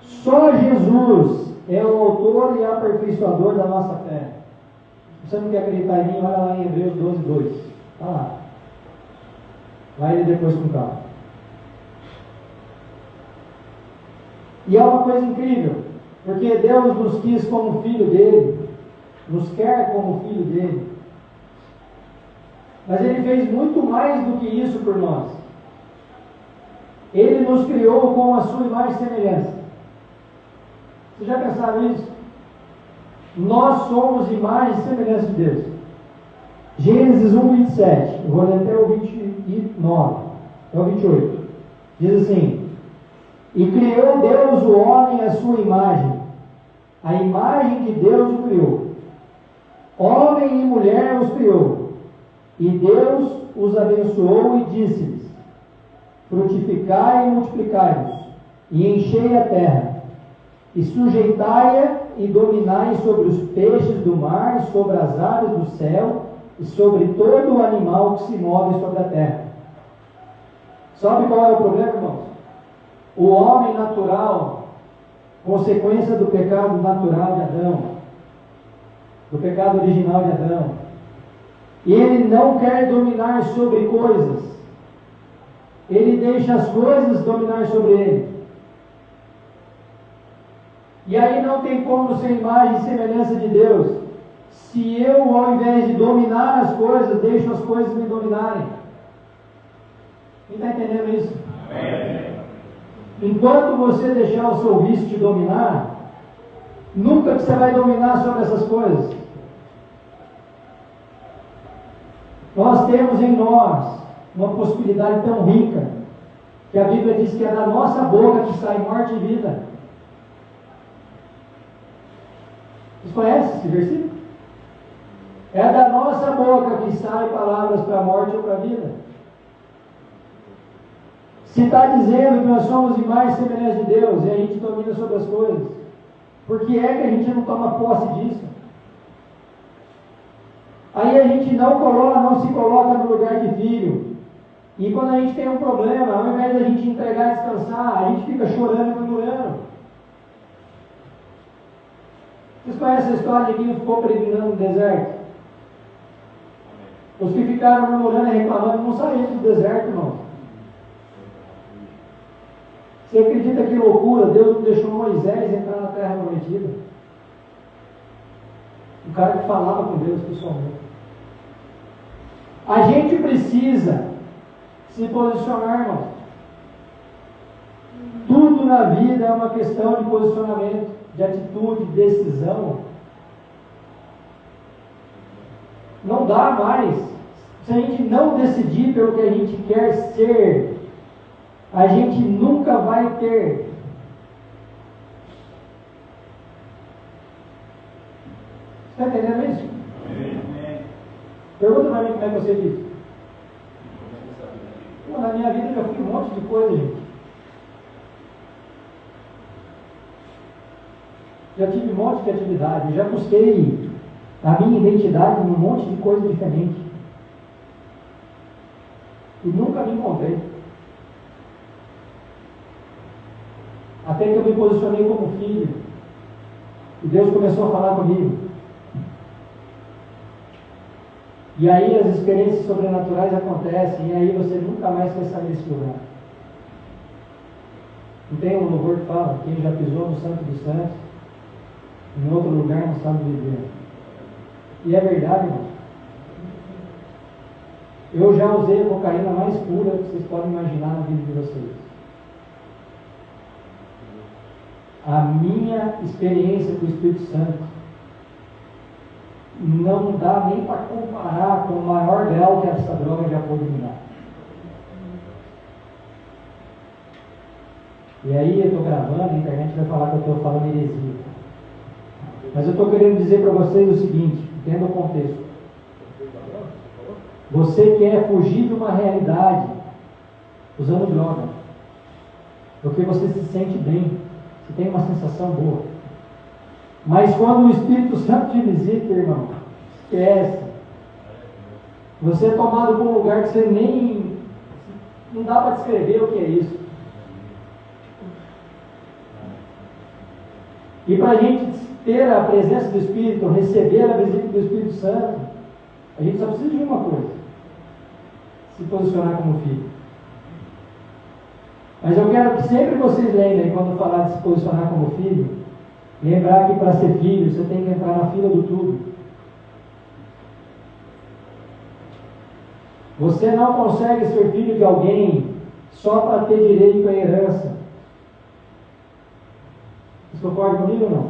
Só Jesus é o autor e aperfeiçoador da nossa fé. Você não quer acreditar em mim? Olha lá em Hebreus 12:2. Está lá. Vai ele depois com calma. E é uma coisa incrível, porque Deus nos quis como filho dele, nos quer como filho dele. Mas Ele fez muito mais do que isso por nós. Ele nos criou com a sua imagem e semelhança. Vocês já pensaram nisso? Nós somos imagem e semelhança de Deus. Gênesis 1:27, eu vou ler até o 29, até o 28. Diz assim: e criou Deus o homem à sua imagem, a imagem que Deus o criou. Homem e mulher os criou. E Deus os abençoou e disse-lhes: frutificai e multiplicai-vos, e enchei a terra, e sujeitai-a e dominai sobre os peixes do mar, sobre as aves do céu, e sobre todo o animal que se move sobre a terra. Sabe qual é o problema, irmãos? O homem natural, consequência do pecado natural de Adão, do pecado original de Adão, ele não quer dominar sobre coisas, ele deixa as coisas dominar sobre ele. E aí não tem como ser imagem e semelhança de Deus, se eu, ao invés de dominar as coisas, deixo as coisas me dominarem. Quem está entendendo isso? Amém. Enquanto você deixar o seu vício te dominar, nunca que você vai dominar sobre essas coisas. Nós temos em nós uma possibilidade tão rica, que a Bíblia diz que é da nossa boca que sai morte e vida. Vocês conhecem esse versículo? É da nossa boca que saem palavras para a morte ou para a vida. Se está dizendo que nós somos imagem e semelhança de Deus e a gente domina sobre as coisas, por que é que a gente não toma posse disso? Aí a gente não se coloca no lugar de filho. E quando a gente tem um problema, ao invés de a gente entregar e descansar, a gente fica chorando e murmurando. Vocês conhecem a história de quem ficou peregrinando no deserto? Os que ficaram murmurando e reclamando não saíram do deserto, irmão. Você acredita que loucura? Deus não deixou Moisés entrar na terra prometida. O cara que falava com Deus pessoalmente. A gente precisa se posicionar, irmão. Tudo na vida é uma questão de posicionamento, de atitude, de decisão. Não dá mais. Se a gente não decidir pelo que a gente quer ser, a gente nunca vai ter. Você está entendendo isso? Pergunta para mim como é que você diz. Pô, na minha vida eu já fui um monte de coisa, gente. Já tive um monte de atividade, já busquei a minha identidade em um monte de coisa diferente. E nunca me encontrei. Até que eu me posicionei como filho. E Deus começou a falar comigo. E aí as experiências sobrenaturais acontecem, e aí você nunca mais quer sair desse lugar. Não tem um louvor que fala, quem já pisou no Santo dos Santos, em outro lugar não sabe viver. E é verdade, irmão. Eu já usei a cocaína mais pura que vocês podem imaginar na vida de vocês. A minha experiência com o Espírito Santo não dá nem para comparar com o maior grau que essa droga já pôde me dar. E aí eu estou gravando, a internet vai falar que eu estou falando heresia. Mas eu estou querendo dizer para vocês o seguinte, entenda o contexto. Você quer fugir de uma realidade usando droga, porque você se sente bem, você tem uma sensação boa. Mas quando o Espírito Santo te visita, irmão, esquece. Você é tomado por um lugar que você nem... não dá para descrever o que é isso. E para a gente ter a presença do Espírito, receber a visita do Espírito Santo, a gente só precisa de uma coisa: se posicionar como filho. Mas eu quero que sempre vocês lembrem, quando falar de se posicionar como filho, lembrar que para ser filho você tem que entrar na fila do tudo. Você não consegue ser filho de alguém só para ter direito à herança. Vocês concordam comigo ou não?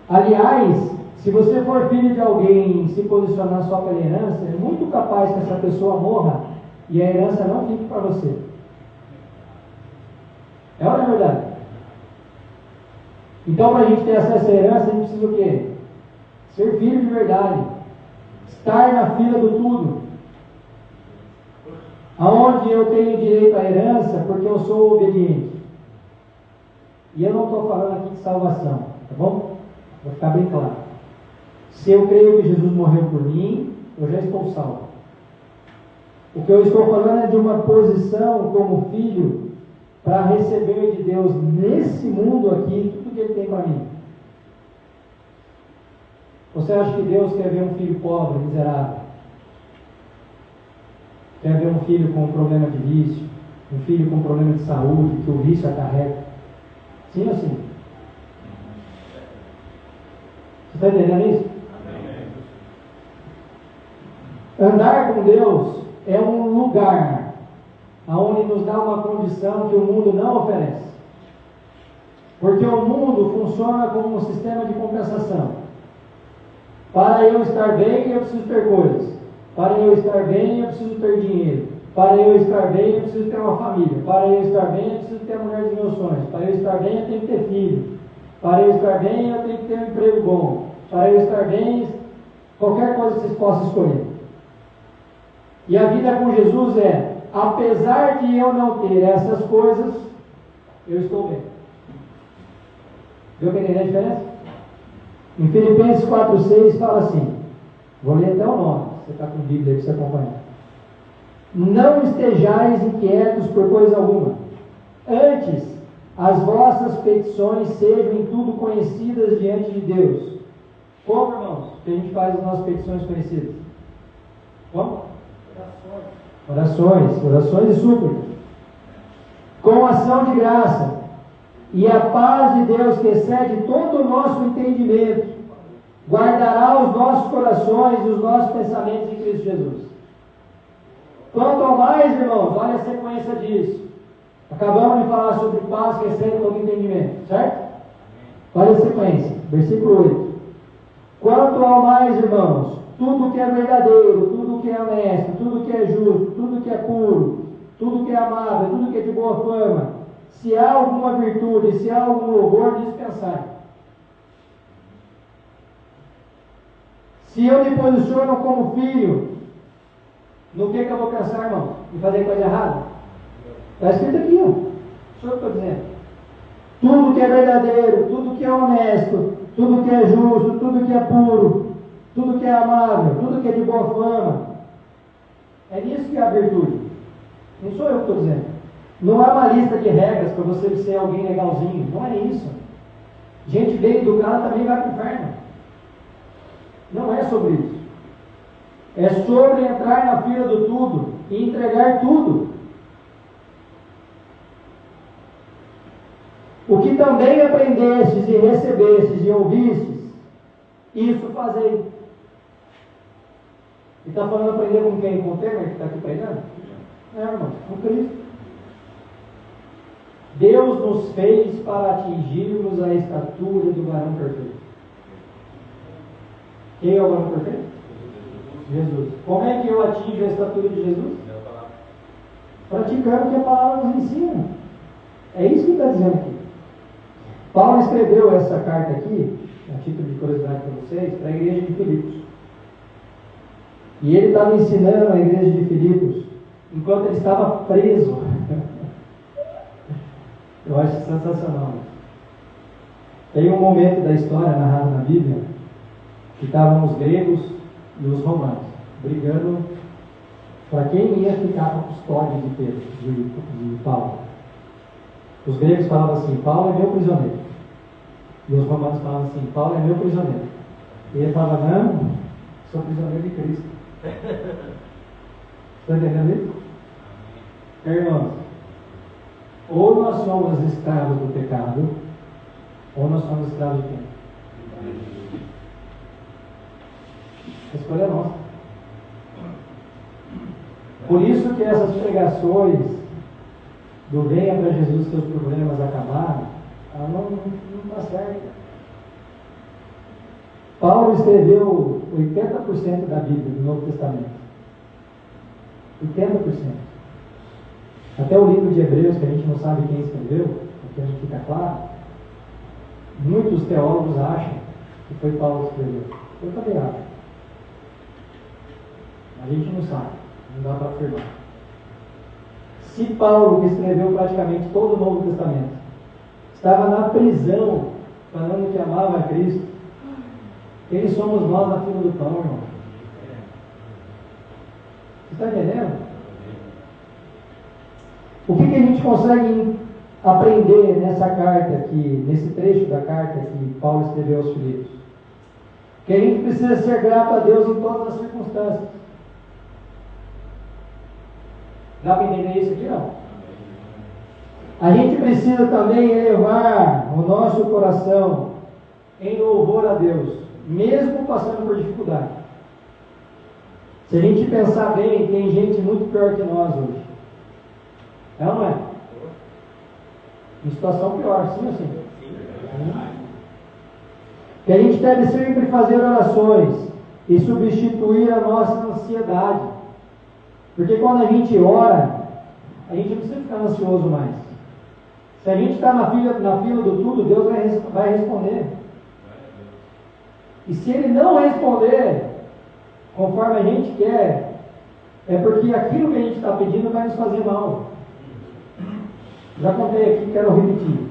Aliás, se você for filho de alguém e se posicionar só pela herança, é muito capaz que essa pessoa morra e a herança não fique para você. É ou não é verdade? Então, para a gente ter acesso à herança, a gente precisa o quê? Ser filho de verdade. Estar na fila do tudo. Aonde eu tenho direito à herança porque eu sou obediente. E eu não estou falando aqui de salvação, tá bom? Vou ficar bem claro. Se eu creio que Jesus morreu por mim, eu já estou salvo. O que eu estou falando é de uma posição como filho para receber de Deus nesse mundo aqui tudo que Ele tem para mim. Você acha que Deus quer ver um filho pobre, miserável? Quer ver um filho com um problema de vício? Um filho com um problema de saúde, que o vício acarreta? Sim ou sim? Você está entendendo isso? Andar com Deus é um lugar onde nos dá uma condição que o mundo não oferece. Porque o mundo funciona como um sistema de compensação. Para eu estar bem, eu preciso ter coisas. Para eu estar bem, eu preciso ter dinheiro. Para eu estar bem, eu preciso ter uma família. Para eu estar bem, eu preciso ter a mulher dos meus sonhos. Para eu estar bem, eu tenho que ter filho. Para eu estar bem, eu tenho que ter um emprego bom. Para eu estar bem, qualquer coisa que vocês possam escolher. E a vida com Jesus é, apesar de eu não ter essas coisas, eu estou bem. Viu que entender a diferença? Em Filipenses 4,6 fala assim, vou ler até o nome, você está com Bíblia aí para você acompanhar. Não estejais inquietos por coisa alguma. Antes, as vossas petições sejam em tudo conhecidas diante de Deus. Como, irmãos, que a gente faz as nossas petições conhecidas? Como? Orações e súplicas. Com ação de graça. E a paz de Deus, que excede todo o nosso entendimento, guardará os nossos corações e os nossos pensamentos em Cristo Jesus. Quanto ao mais, irmãos, olha a sequência disso. Acabamos de falar sobre paz que excede todo entendimento, certo? Olha a sequência, versículo 8. Quanto ao mais, irmãos, tudo que é verdadeiro, tudo que é honesto, tudo que é justo, tudo que é puro, tudo que é amável, tudo que é de boa fama, se há alguma virtude, se há algum louvor, dispensai. Se eu me posiciono como filho, no que eu vou pensar, irmão? Em fazer coisa errada? Está escrito aqui, ó. Isso é o que eu estou dizendo. Tudo que é verdadeiro, tudo que é honesto, tudo que é justo, tudo que é puro, tudo que é amável, tudo que é de boa fama. É nisso que é a virtude. Não sou eu que estou dizendo. Não é uma lista de regras para você ser alguém legalzinho. Não é isso. Gente bem educada também vai para o inferno. Não é sobre isso. É sobre entrar na fila do tudo e entregar tudo. O que também aprendestes e recebestes e ouvistes, isso fazei. E está falando aprender com quem? Com o Temer que está aqui pregando? É, irmão, com Cristo. Deus nos fez para atingirmos a estatura do varão perfeito. Quem é o varão perfeito? Jesus. Como é que eu atingo a estatura de Jesus? Praticando o que a palavra nos ensina. É isso que está dizendo aqui. Paulo escreveu essa carta aqui, a título de curiosidade para vocês, para a igreja de Filipos. E ele estava ensinando a igreja de Filipos enquanto ele estava preso. Eu acho sensacional. Tem um momento da história narrado na Bíblia que estavam os gregos e os romanos brigando para quem ia ficar com a custódia de Pedro, de Paulo. Os gregos falavam assim: Paulo é meu prisioneiro. E os romanos falavam assim: Paulo é meu prisioneiro. E ele falava: não, sou prisioneiro de Cristo. Está entendendo isso? Irmãos, ou nós somos escravos do pecado, ou nós somos escravos de quem? A escolha é nossa. Por isso que essas pregações do venha para Jesus que os problemas acabaram, ela não está certa. Paulo escreveu 80% da Bíblia, do Novo Testamento. 80%. Até o livro de Hebreus, que a gente não sabe quem escreveu, porque não fica claro, muitos teólogos acham que foi Paulo que escreveu. Eu também acho. A gente não sabe, não dá para afirmar. Se Paulo, que escreveu praticamente todo o Novo Testamento, estava na prisão, falando que amava a Cristo, quem somos nós na fila do pão, irmão? Você está entendendo? O que a gente consegue aprender nessa carta aqui, nesse trecho da carta que Paulo escreveu aos Filipos? Que a gente precisa ser grato a Deus em todas as circunstâncias. Dá para entender isso aqui, não? A gente precisa também elevar o nosso coração em louvor a Deus, mesmo passando por dificuldade. Se a gente pensar bem, tem gente muito pior que nós hoje. É ou não é? Em situação pior, sim ou sim? Que a gente deve sempre fazer orações e substituir a nossa ansiedade. Porque quando a gente ora, a gente não precisa ficar ansioso mais. Se a gente está na fila do tudo, Deus vai responder. E se Ele não responder conforme a gente quer, é porque aquilo que a gente está pedindo vai nos fazer mal. Já contei aqui, quero repetir.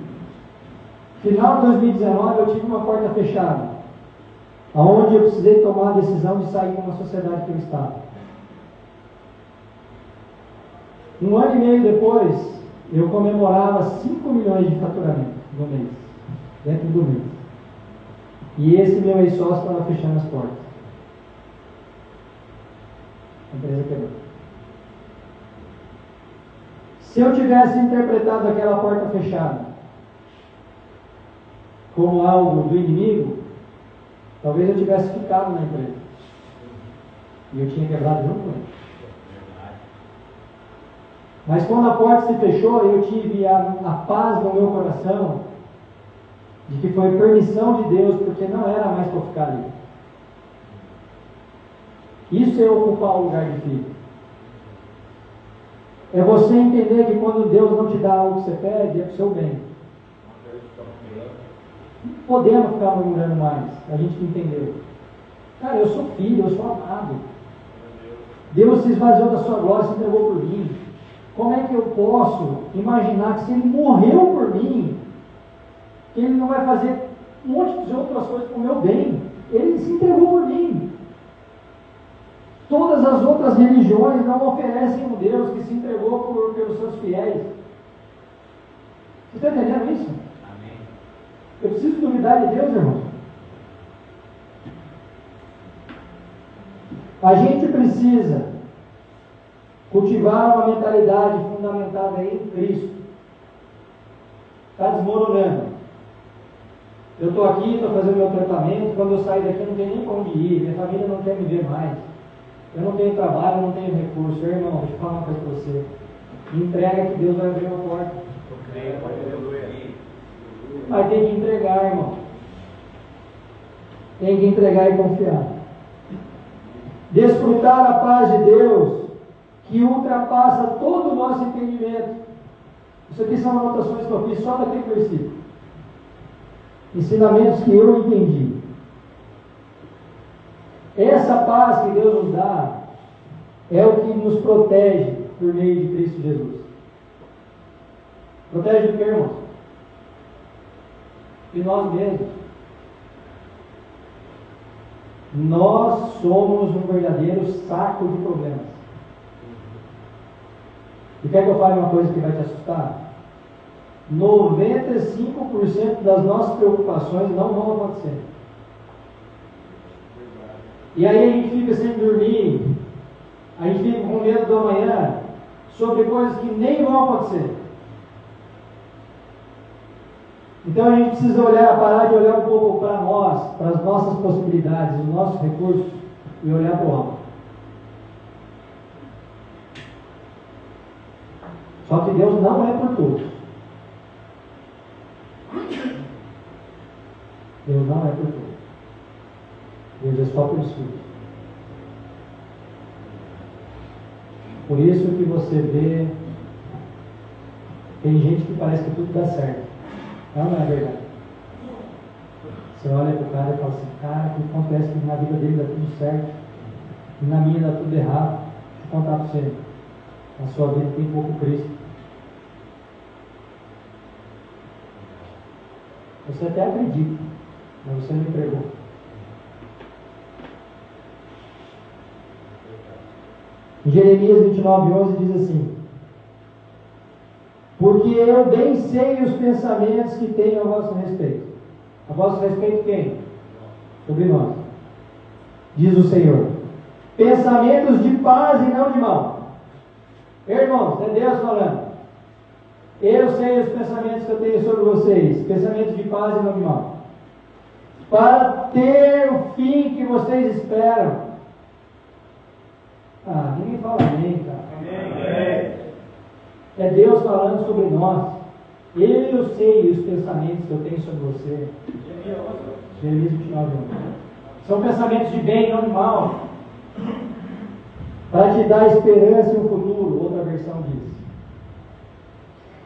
Final de 2019 eu tive uma porta fechada, onde eu precisei tomar a decisão de sair de uma sociedade que eu estava. 1 ano e meio depois, eu comemorava 5 milhões de faturamento no mês, dentro do mês. E esse meu ex-sócio estava fechando as portas. A empresa quebrou. Se eu tivesse interpretado aquela porta fechada como algo do inimigo, talvez eu tivesse ficado na empresa. E eu tinha quebrado junto com ele. Mas quando a porta se fechou, eu tive a paz no meu coração de que foi permissão de Deus, porque não era mais para ficar ali. Isso é ocupar o lugar de filho. É você entender que quando Deus não te dá algo que você pede, é para o seu bem. Não podemos ficar murmurando mais, a gente que entendeu. Cara, eu sou filho, eu sou amado. Deus se esvaziou da sua glória e se entregou por mim. Como é que eu posso imaginar que se Ele morreu por mim, que Ele não vai fazer um monte de outras coisas para o meu bem? Ele se entregou por mim. Todas as outras religiões não oferecem um Deus que se entregou pelos seus fiéis. Você está entendendo isso? Amém. Eu preciso duvidar de Deus, irmão. A gente precisa cultivar uma mentalidade fundamentada em Cristo. Está desmoronando. Eu estou aqui, estou fazendo meu tratamento, quando eu sair daqui eu não tenho nem para onde ir, minha família não quer me ver mais. Eu não tenho trabalho, eu não tenho recurso. Irmão, deixa eu falar uma coisa para você. Entrega que Deus vai abrir uma porta. Mas tem que entregar, irmão. Tem que entregar e confiar. Desfrutar a paz de Deus, que ultrapassa todo o nosso entendimento. Isso aqui são anotações que eu fiz só daquele versículo. Ensinamentos que eu entendi. Essa paz que Deus nos dá é o que nos protege por meio de Cristo Jesus. Protege do que, irmãos? De nós mesmos. Nós somos um verdadeiro saco de problemas. E quer que eu fale uma coisa que vai te assustar? 95% das nossas preocupações não vão acontecer. E aí a gente fica sem dormir, a gente fica com medo do amanhã, sobre coisas que nem vão acontecer. Então a gente precisa parar de olhar um pouco para nós, para as nossas possibilidades, os nossos recursos, e olhar para o alto. Só que Deus não é por todos. Deus não é por todos. Deus é só pelos filhos. Por isso que você vê, tem gente que parece que tudo dá certo. Não é verdade. Você olha para o cara e fala assim, cara, o que acontece que na vida dele dá tudo certo e na minha dá tudo errado. Deixa eu contar para você. Na sua vida tem pouco Cristo. Você até acredita, mas você não entregou. Em Jeremias 29:11 diz assim: porque eu bem sei os pensamentos que tenho a vosso respeito. A vosso respeito quem? Sobre nós. Diz o Senhor: pensamentos de paz e não de mal. Irmãos, é Deus falando. Eu sei os pensamentos que eu tenho sobre vocês, pensamentos de paz e não de mal, para ter o fim que vocês esperam. Ah, ninguém fala amém, cara. Amém. É Deus falando sobre nós. Eu sei os pensamentos que eu tenho sobre você. Jeremias 29:11. São pensamentos de bem, não de mal, para te dar esperança e um futuro. Outra versão diz.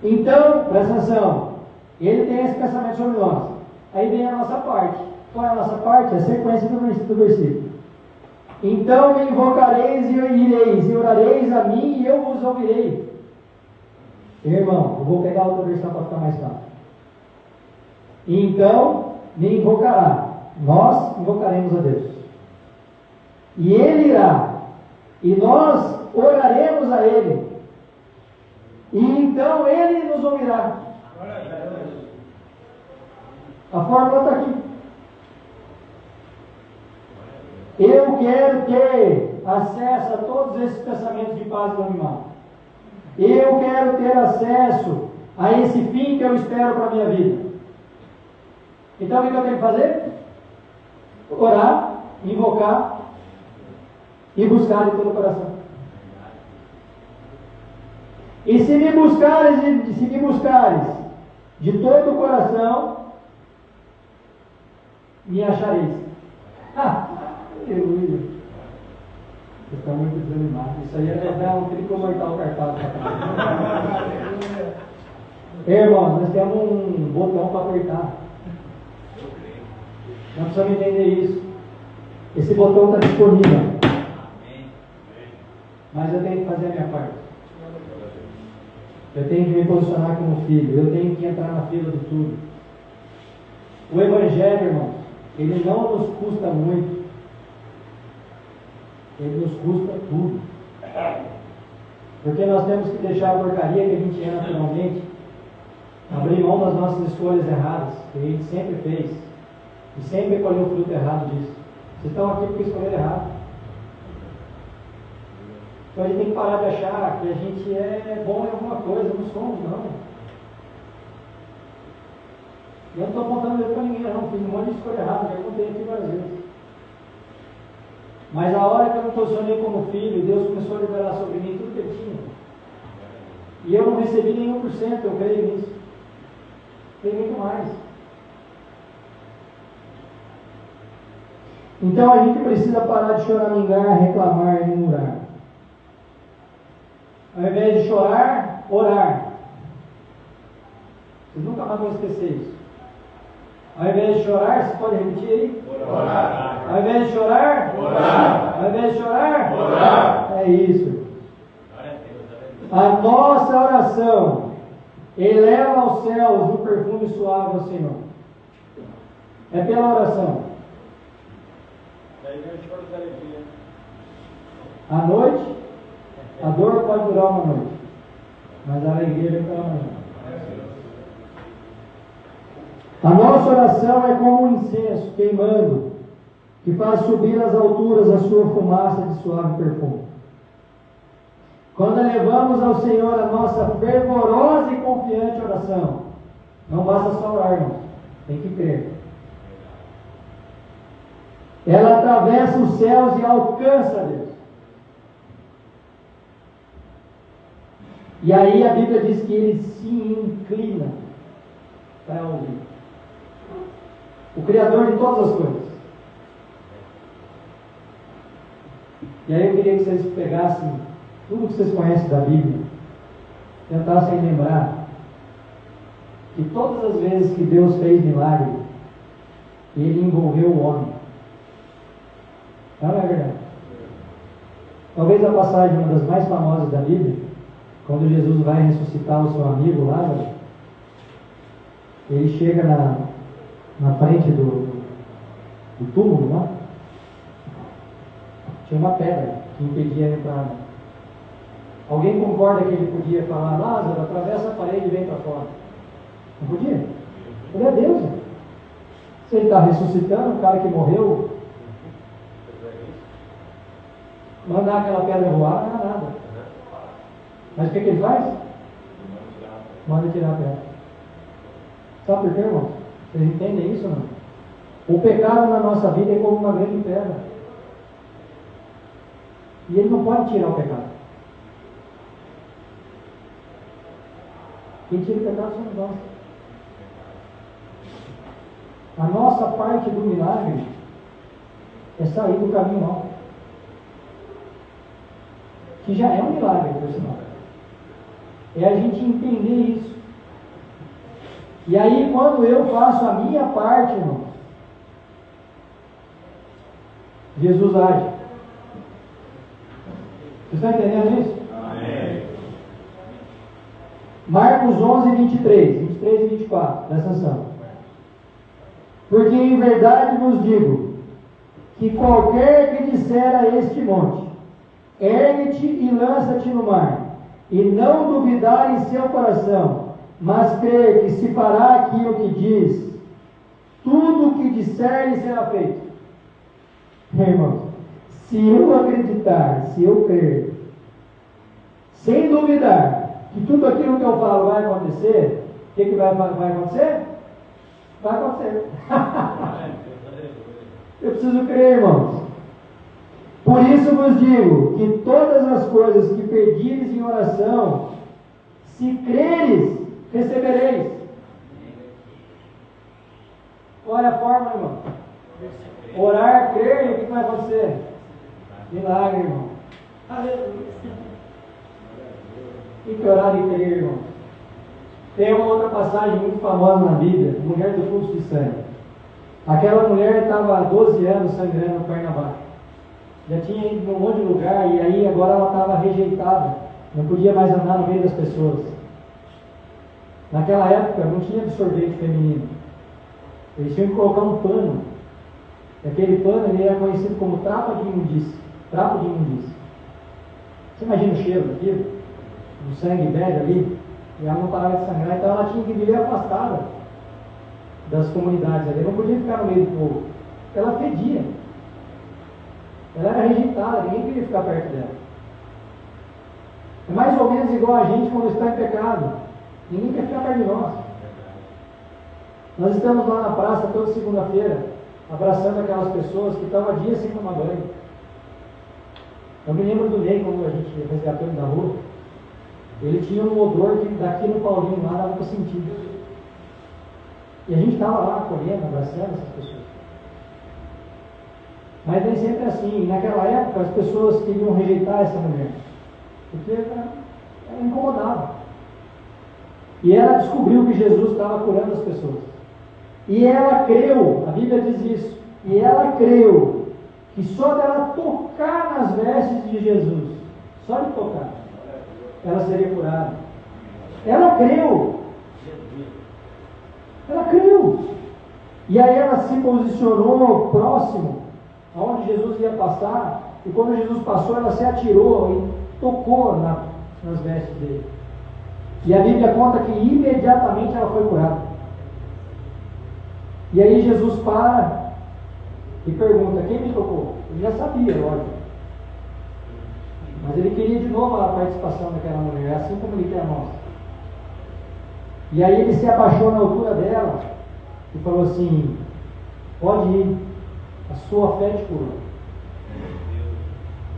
Então, presta atenção, ele tem esse pensamento sobre nós. Aí vem a nossa parte. Qual é a nossa parte? É a sequência do versículo. Então me invocareis e ireis, e orareis a mim e eu vos ouvirei. Irmão, eu vou pegar outra versão para ficar mais fácil. Então me invocará. Nós invocaremos a Deus. E Ele irá. E nós oraremos a Ele. E então Ele nos ouvirá. A fórmula está aqui. Eu quero ter acesso a todos esses pensamentos de paz do animal. Eu quero ter acesso a esse fim que eu espero para a minha vida. Então o que eu tenho que fazer? Orar, invocar e buscar de todo o coração. E se me buscares de todo o coração, me achareis. Aleluia. Você está muito desanimado. Isso aí é dar um tricô mortal carpado para trás. Irmãos, nós temos um botão para apertar. Nós precisamos entender isso. Esse botão está disponível. Mas eu tenho que fazer a minha parte. Eu tenho que me posicionar como filho. Eu tenho que entrar na fila de tudo. O Evangelho, irmãos, ele não nos custa muito. Ele nos custa tudo. Porque nós temos que deixar a porcaria que a gente é naturalmente Abrir mão das nossas escolhas erradas, que a gente sempre fez, e sempre colheu o fruto errado disso. Vocês estão aqui porque escolheram errado. Então a gente tem que parar de achar que a gente é bom em alguma coisa, não somos, não. Eu não estou apontando isso para ninguém, não. Fiz um monte de escolha errada, já contei aqui várias vezes. Mas a hora que eu me posicionei como filho, Deus começou a liberar sobre mim tudo que Ele tinha. E eu não recebi nem 1%, eu creio nisso. Tem muito mais. Então a gente precisa parar de choramingar, reclamar e murmurar. Ao invés de chorar, orar. Vocês nunca mais vão esquecer isso. Ao invés de chorar, você pode repetir aí? Orar. Ao invés de chorar, orar. Ao invés de chorar, orar. É isso. A nossa oração eleva aos céus um perfume suave ao Senhor. É pela oração. À noite, a dor pode durar uma noite, mas a alegria vem pela manhã. A nossa oração é como um incenso queimando, que faz subir às alturas a sua fumaça de suave perfume. Quando elevamos ao Senhor a nossa fervorosa e confiante oração, não basta só orar, irmão, tem que crer. Ela atravessa os céus e alcança a Deus. E aí a Bíblia diz que Ele se inclina para ouvir. O Criador de todas as coisas. E aí eu queria que vocês pegassem tudo que vocês conhecem da Bíblia, tentassem lembrar que todas as vezes que Deus fez milagre, Ele envolveu o homem. Não é verdade? Talvez a passagem, uma das mais famosas da Bíblia, quando Jesus vai ressuscitar o seu amigo Lázaro, ele chega na frente do túmulo lá, tinha uma pedra que impedia a entrada. Alguém concorda que ele podia falar, Lázaro, atravessa a parede e vem para fora? Não podia? Ele é Deus. Se ele está ressuscitando, o cara que morreu, mandar aquela pedra voar, não é nada. Mas o que ele faz? Manda tirar a pedra. Sabe por quê, irmão? Vocês entendem isso ou não? O pecado na nossa vida é como uma grande pedra. E Ele não pode tirar o pecado. Quem tira o pecado somos nós. A nossa parte do milagre é sair do caminho mal. Que já é um milagre, por sinal. É a gente entender isso. E aí, quando eu faço a minha parte, irmão, Jesus age. Vocês estão entendendo isso? Amém. Marcos 11, 23 e 24. Presta atenção. Porque em verdade vos digo, que qualquer que disser a este monte, ergue-te e lança-te no mar, e não duvidar em seu coração, mas crer que se fará aquilo que diz, tudo o que disser lhe será feito. Irmãos, se eu acreditar, se eu crer, sem duvidar, que tudo aquilo que eu falo vai acontecer, o que vai acontecer? Vai acontecer. Eu preciso crer, irmãos. Por isso vos digo que todas as coisas que pedires em oração, se creres, recebereis. Qual é a forma, irmão? Orar, crer, e o que vai acontecer? Milagre, irmão. Aleluia. Tem que orar e crer, irmão. Tem uma outra passagem muito famosa na Bíblia, mulher do fluxo de sangue. Aquela mulher estava há 12 anos sangrando perna abaixo. Já tinha ido em um monte de lugar e aí agora ela estava rejeitada. Não podia mais andar no meio das pessoas. Naquela época não tinha absorvente feminino. Eles tinham que colocar um pano. E aquele pano ele era conhecido como trapo de imundície. Trapo de imundície. Você imagina o cheiro daquilo? O sangue velho ali. E ela não parava de sangrar, então ela tinha que viver afastada das comunidades ali. Não podia ficar no meio do povo. Ela fedia. Ela era rejeitada, ninguém queria ficar perto dela. É mais ou menos igual a gente quando está em pecado. Ninguém quer ficar perto de nós. Nós estamos lá na praça toda segunda-feira, abraçando aquelas pessoas que estavam há dias sem tomar banho. Eu me lembro do Ney, quando a gente resgatou ele da rua. Ele tinha um odor que daqui no Paulinho lá dava para sentir. E a gente estava lá acolhendo, abraçando essas pessoas. Mas nem sempre é assim. Naquela época as pessoas queriam rejeitar essa mulher, porque ela incomodava. E ela descobriu que Jesus estava curando as pessoas. E ela creu, a Bíblia diz isso, e ela creu que só dela tocar nas vestes de Jesus, só de tocar, ela seria curada. Ela creu. Ela creu. E aí ela se posicionou próximo aonde Jesus ia passar, e quando Jesus passou, ela se atirou e tocou nas vestes dele. E a Bíblia conta que imediatamente ela foi curada. E aí Jesus para e pergunta: quem me tocou? Ele já sabia, lógico. Mas ele queria de novo a participação daquela mulher, assim como ele quer a nossa. E aí ele se abaixou na altura dela e falou assim: pode ir, a sua fé te curou.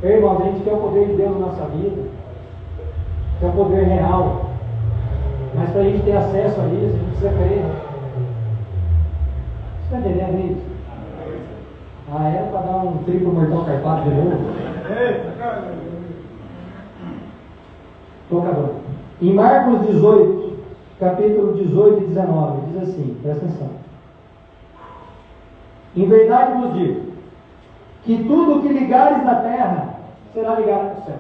Irmão, a gente quer o poder de Deus na nossa vida, quer o poder real. Mas para a gente ter acesso a isso, a gente precisa crer. Você está entendendo isso? Ah, era para dar um triplo mortal carpado de novo? Estou acabando. Em Marcos 18, capítulo 18 e 19, diz assim, presta atenção: em verdade vos digo, que tudo que ligares na terra será ligado no céu.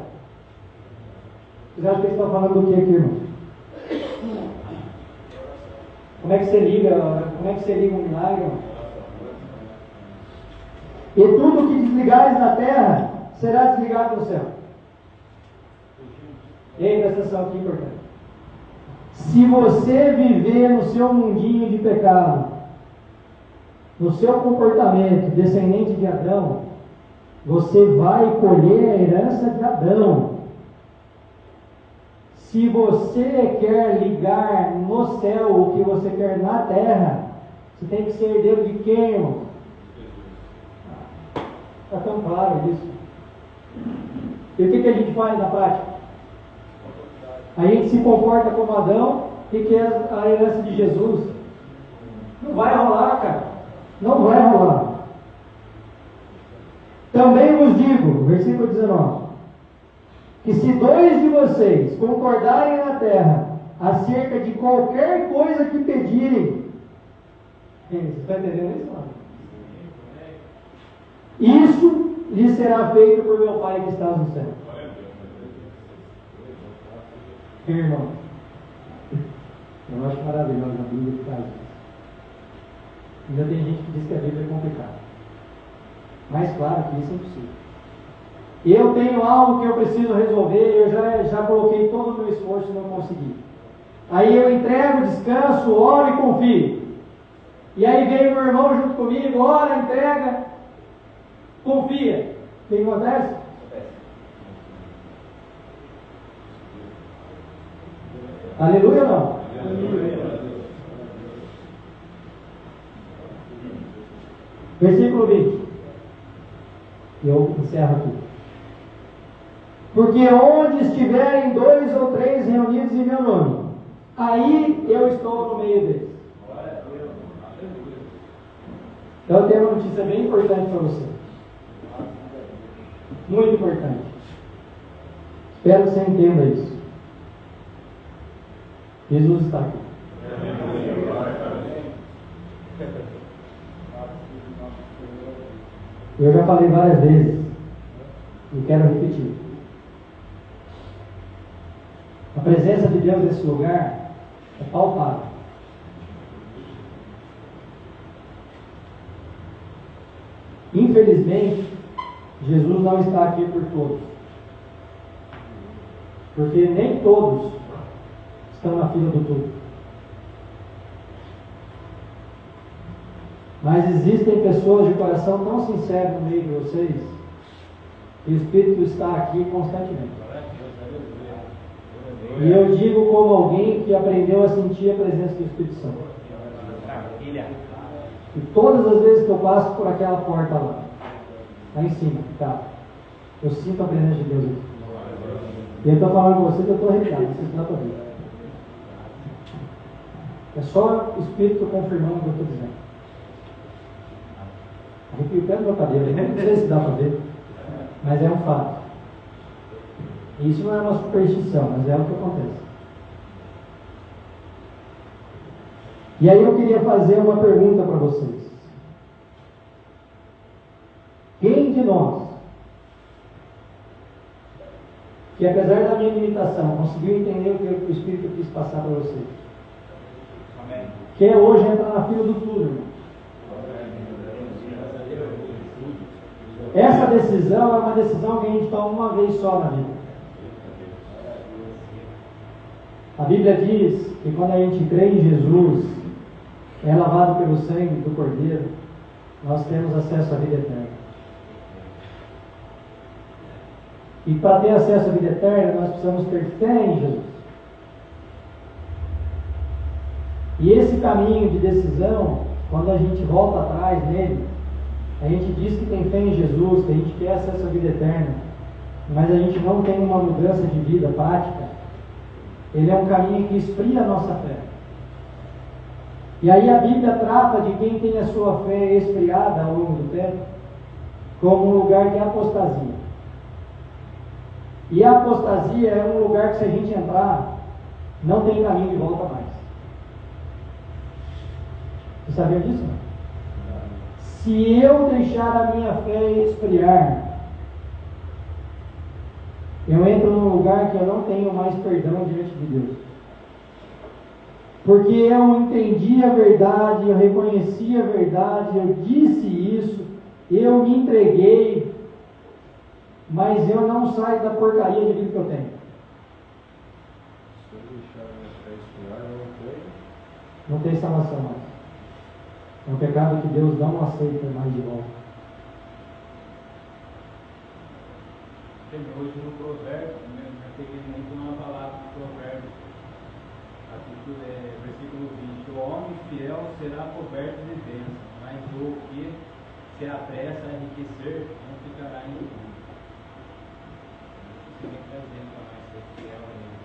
Vocês acham que eles estão falando do que aqui, irmão? Como é que você liga um milagre? E tudo que desligares na terra será desligado no céu. Ei, presta atenção aqui, importante. Se você viver no seu mundinho de pecado, no seu comportamento descendente de Adão, você vai colher a herança de Adão. Se você quer ligar no céu o que você quer na terra, você tem que ser herdeiro de quem, irmão? Está tão claro isso. E o que a gente faz na prática? A gente se comporta como Adão e quer a herança de Jesus. Não vai rolar, cara. Não vai rolar. Também vos digo, versículo 19, que se dois de vocês concordarem na terra acerca de qualquer coisa que pedirem, você está entendendo isso, mano? Isso lhe será feito por meu Pai que está no céu. Irmão, eu acho maravilhoso a Bíblia que faz isso. Ainda tem gente que diz que a Bíblia é complicada. Mas claro que isso é impossível. Eu tenho algo que eu preciso resolver, eu já coloquei todo o meu esforço e não consegui. Aí eu entrego, descanso, oro e confio. E aí vem o meu irmão junto comigo, ora, entrega, confia. O que acontece? Aleluia ou não? Aleluia. Versículo 20. Eu encerro aqui. Porque onde estiverem 2 ou 3 reunidos em meu nome, aí eu estou no meio deles. Então eu tenho uma notícia bem importante para você. Muito importante. Espero que você entenda isso. Jesus está aqui. Eu já falei várias vezes e quero repetir. A presença de Deus nesse lugar é palpável. Infelizmente, Jesus não está aqui por todos. Porque nem todos estão na fila do túmulo. Mas existem pessoas de coração tão sincero no meio de vocês, que o Espírito está aqui constantemente. E eu digo como alguém que aprendeu a sentir a presença do Espírito Santo. E todas as vezes que eu passo por aquela porta lá em cima, tá? Eu sinto a presença de Deus aqui. E eu estou falando com vocês, eu estou arrepiado, vocês não estão vendo. É só o Espírito confirmando o que eu estou dizendo. Arrepio o pé do meu cabelo, eu não sei se dá para ver, mas é um fato. Isso não é uma superstição, mas é o que acontece. E aí eu queria fazer uma pergunta para vocês. Quem de nós, que apesar da minha limitação, conseguiu entender o que o Espírito quis passar para vocês? Amém. Quer hoje entrar na fila do túnel, irmão? Essa decisão é uma decisão que a gente toma uma vez só na vida. A Bíblia diz que quando a gente crê em Jesus, é lavado pelo sangue do Cordeiro, nós temos acesso à vida eterna. E para ter acesso à vida eterna, nós precisamos ter fé em Jesus. E esse caminho de decisão, quando a gente volta atrás nele, a gente diz que tem fé em Jesus, que a gente quer acesso à vida eterna, mas a gente não tem uma mudança de vida prática. Ele é um caminho que esfria a nossa fé. E aí a Bíblia trata de quem tem a sua fé esfriada ao longo do tempo como um lugar de apostasia. E a apostasia é um lugar que, se a gente entrar, não tem caminho de volta mais. Você sabia disso? Se eu deixar a minha fé esfriar, eu entro num lugar que eu não tenho mais perdão diante de Deus. Porque eu entendi a verdade, eu reconheci a verdade, eu disse isso, eu me entreguei, mas eu não saio da porcaria de vida que eu tenho. Se eu deixar a minha fé esfriar, não tem salvação mais. É um pecado que Deus não aceita mais de volta. Hoje no Provérbio, já peguei muito uma palavra do Provérbio, versículo 20: o homem fiel será coberto de bênção, mas o que se apressa a enriquecer não ficará em tudo. Você tem que fazer para mais ser fiel a ele.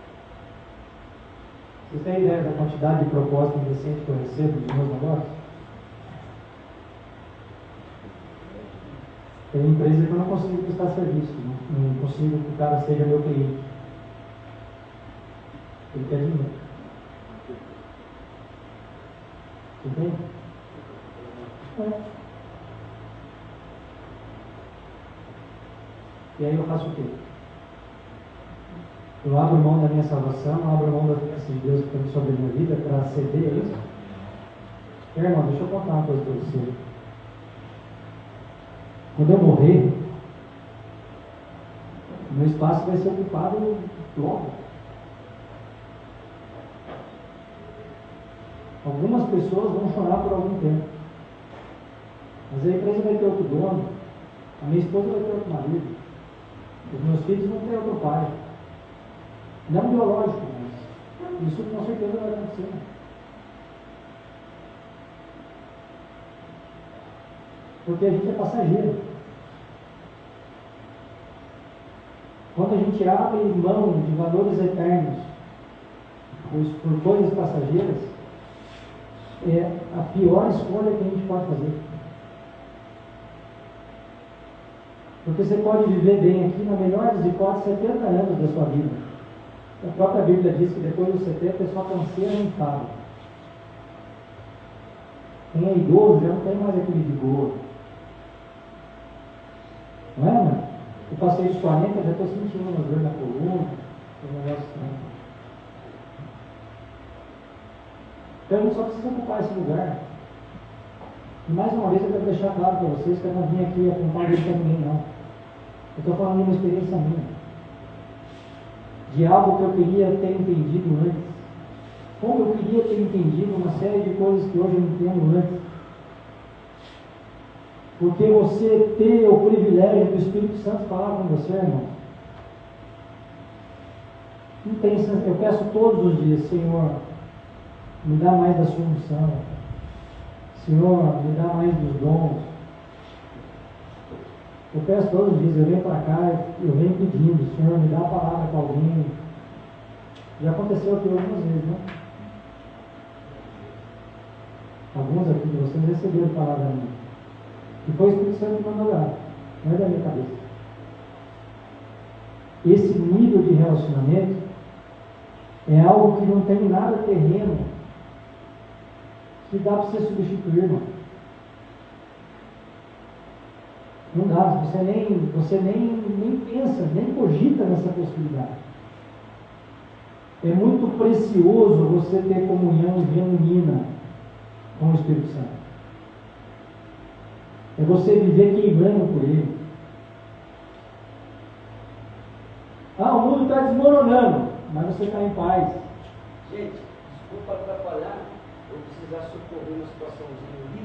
Vocês têm ideia da quantidade de propostas indecentes que eu recebo dos meus negócios? Tem empresa que eu não consigo prestar serviço, não consigo que o cara seja meu cliente. Ele quer dinheiro. Você entende? É. E aí eu faço o quê? Eu abro mão da minha salvação, eu abro mão da bênção de Deus que tem sobre a minha vida para ceder a isso? Irmão, deixa eu contar uma coisa para você. Quando eu morrer, meu espaço vai ser ocupado logo. Algumas pessoas vão chorar por algum tempo, mas a empresa vai ter outro dono, a minha esposa vai ter outro marido, os meus filhos vão ter outro pai. Não biológico, mas isso com certeza vai acontecer. Porque a gente é passageiro. Quando a gente abre mão de valores eternos por coisas passageiras, é a pior escolha que a gente pode fazer. Porque você pode viver bem aqui, na melhor das hipóteses, 70 anos da sua vida. A própria Bíblia diz que depois dos 70 é só canseira e enfado. Quem é idoso já não tem mais aquele vigor. Não é, mano? Eu passei os 40, já estou sentindo uma dor na coluna, um negócio estranho. Então a gente só precisa ocupar esse lugar. E mais uma vez eu quero deixar claro para vocês que eu não vim aqui apontar isso para ninguém, não. Eu estou falando de uma experiência minha. De algo que eu queria ter entendido antes. Como eu queria ter entendido uma série de coisas que hoje eu entendo antes. Porque você ter o privilégio do Espírito Santo falar com você, irmão. Não tem, eu peço todos os dias, Senhor, me dá mais da sua unção. Senhor, me dá mais dos dons. Eu peço todos os dias, eu venho para cá, eu venho pedindo, Senhor, me dá a palavra para alguém. Já aconteceu aqui algumas vezes, né? Alguns aqui de vocês receberam a palavra minha. E foi o Espírito Santo que mandou lá, não é da minha cabeça. Esse nível de relacionamento é algo que não tem nada terreno que dá para você substituir, irmão. Não dá, você nem pensa, nem cogita nessa possibilidade. É muito precioso você ter comunhão genuína com o Espírito Santo. É você viver queimando por Ele. Ah, o mundo está desmoronando, mas você está em paz. Gente, desculpa atrapalhar, eu precisar socorrer uma situaçãozinha ali,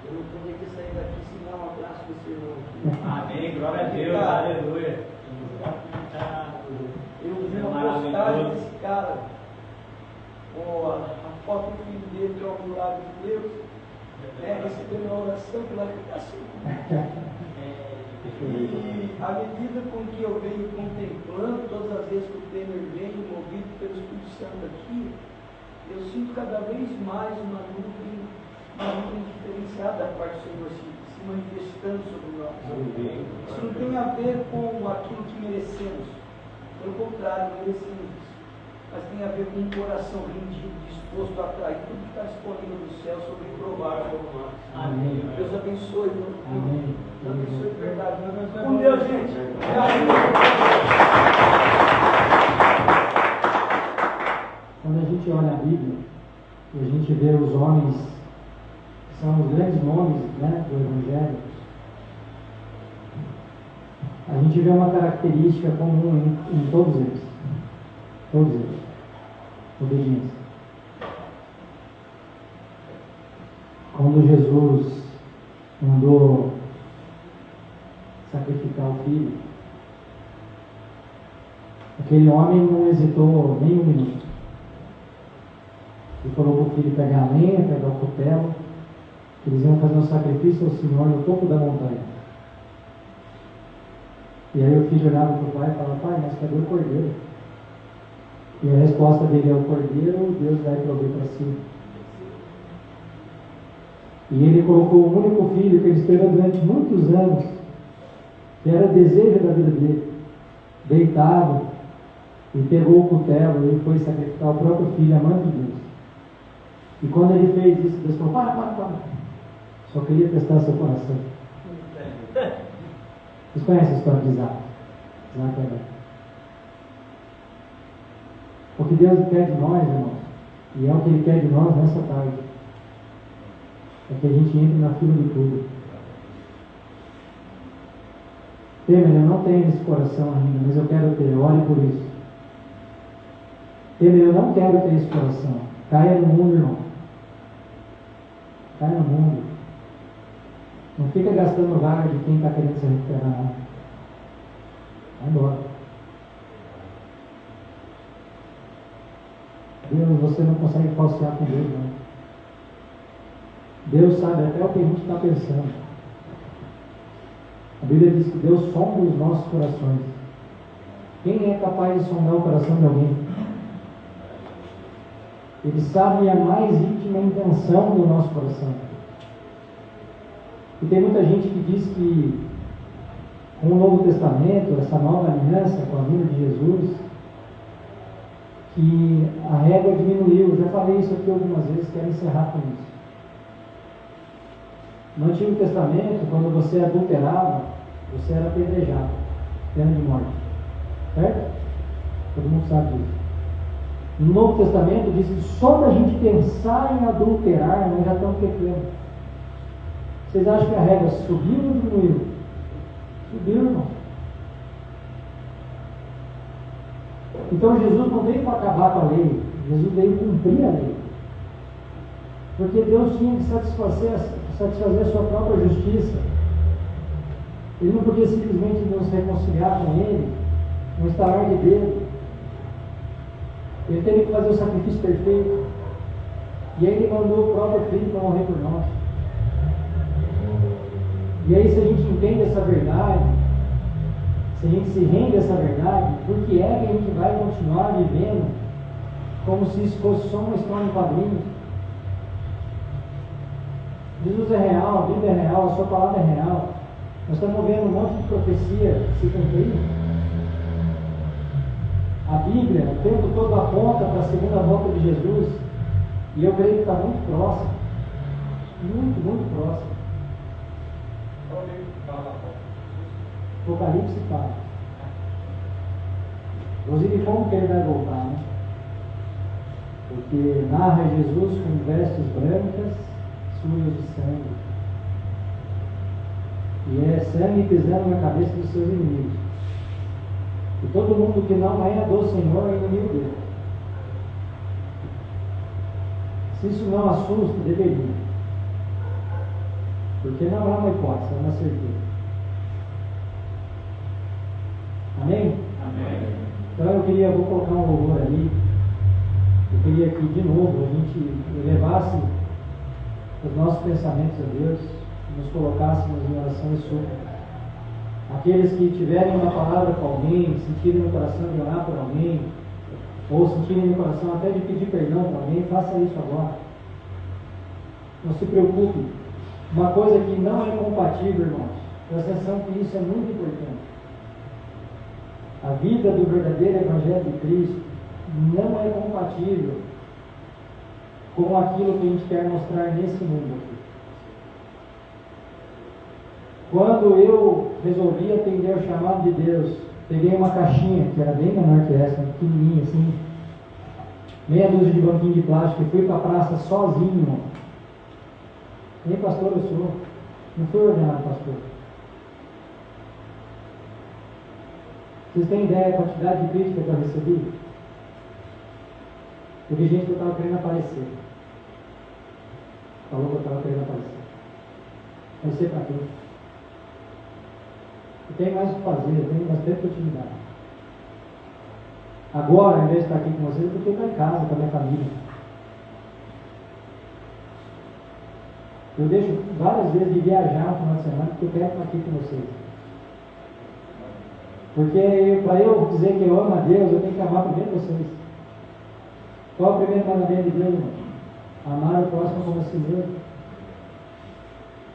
eu não podia ter saído daqui sem dar um abraço para esse irmão aqui. Amém, glória a Deus, aleluia. Eu vi uma postagem desse cara, com a foto do filho dele, que é o milagre de Deus, recebendo a oração pela criação. E à medida com que eu venho contemplando, todas as vezes que o Temer vem, movido pelo Espírito Santo aqui, eu sinto cada vez mais uma nuvem diferenciada da parte do Senhor se manifestando sobre nós. Isso não tem a ver com aquilo que merecemos, pelo contrário, merecemos isso, mas tem a ver com um coração rendido, disposto a atrair tudo que está disponível do céu sobre o provável sobre nós. Amém. Deus abençoe, meu Amém. Deus abençoe de verdade. Com Deus, gente. Quando a gente olha a Bíblia, e a gente vê os homens, que são os grandes nomes, né, do Evangelho, a gente vê uma característica comum em todos eles. Todos eles. Obediência. Quando Jesus mandou sacrificar o filho, aquele homem não hesitou nem um minuto. Ele falou para o filho pegar a lenha, pegar o cutelo, que eles iam fazer um sacrifício ao Senhor no topo da montanha. E aí o filho olhava para o pai e falava: pai, mas cadê o cordeiro? E a resposta dele é: o cordeiro, Deus vai prover para si. E ele colocou o único filho que ele esperou durante muitos anos, que era o desejo da vida dele, deitado, e pegou o cutelo e foi sacrificar o próprio filho, amando de Deus. E quando ele fez isso, Deus falou: para. Só queria testar seu coração. Vocês conhecem a história de Isaac? Isaac é bem. O que Deus quer de nós, irmãos, e é o que Ele quer de nós nessa tarde, é que a gente entre na fila de tudo. Temer, eu não tenho esse coração ainda, mas eu quero ter, ore por isso. Temer, eu não quero ter esse coração. Caia no mundo, irmão. Caia no mundo. Não fica gastando vaga de quem está querendo se recuperar, não. Vai embora. Deus, você não consegue falsear com Deus, não. Deus sabe até o que a gente está pensando. A Bíblia diz que Deus sonda os nossos corações. Quem é capaz de sondar o coração de alguém? Ele sabe a mais íntima intenção do nosso coração. E tem muita gente que diz que com o Novo Testamento, essa nova aliança com a vinda de Jesus, que a régua diminuiu. Eu já falei isso aqui algumas vezes, quero encerrar com isso. No Antigo Testamento, quando você adulterava, você era apedrejado, pena de morte. Certo? Todo mundo sabe disso. No Novo Testamento diz que só da gente pensar em adulterar, nós já estamos pecando. Vocês acham que a régua subiu ou diminuiu? Subiu, irmão. Então Jesus não veio para acabar com a lei. Jesus veio cumprir a lei. Porque Deus tinha que satisfazer a sua própria justiça. Ele não podia simplesmente nos reconciliar com Ele, no estalar de dedo. Ele teve que fazer o sacrifício perfeito. E aí Ele mandou o próprio Filho para morrer por nós. E aí, se a gente entende essa verdade, se a gente se rende a essa verdade, por que é que a gente vai continuar vivendo como se isso fosse só uma história em quadrinhos? Jesus é real, a Bíblia é real, a sua palavra é real. Nós estamos vendo um monte de profecia se cumprir. A Bíblia o tempo todo aponta para a segunda volta de Jesus, e eu creio que está muito próximo. Muito, muito próximo. Apocalipse fala. Inclusive, como que ele vai voltar, né? Porque narra Jesus com vestes brancas, sujas de sangue. E é sangue pisando na cabeça dos seus inimigos. E todo mundo que não é do Senhor é inimigo dele. Se isso não assusta, deveria. Porque não é uma hipótese, é uma certeza. Amém? Amém. Então eu vou colocar um louvor ali. Eu queria que de novo a gente elevasse os nossos pensamentos a Deus, nos colocássemos em oração e súplica. Aqueles que tiverem uma palavra com alguém, sentirem no coração de orar por alguém, ou sentirem no coração até de pedir perdão para alguém, faça isso agora. Não se preocupe. Uma coisa que não é compatível, irmãos, presta atenção que isso é muito importante. A vida do verdadeiro Evangelho de Cristo não é compatível com aquilo que a gente quer mostrar nesse mundo aqui. Quando eu resolvi atender ao chamado de Deus, peguei uma caixinha, que era bem menor que essa, pequenininha assim, meia dúzia de banquinho de plástico, e fui para a praça sozinho. Nem pastor eu sou, não fui ordenado pastor. Vocês têm ideia da quantidade de crítica que eu recebi? Teve gente que eu estava querendo aparecer. Falou que eu estava querendo aparecer. Não sei para quê. Eu tenho mais o que fazer, eu tenho bastante utilidade. Agora, ao invés de estar aqui com vocês, eu estou em casa com a minha família. Eu deixo várias vezes de viajar no final de semana porque eu quero estar aqui com vocês. Porque para eu dizer que eu amo a Deus, eu tenho que amar primeiro vocês. Qual é o primeiro mandamento de Deus, irmão? Amar o próximo como a si mesmo.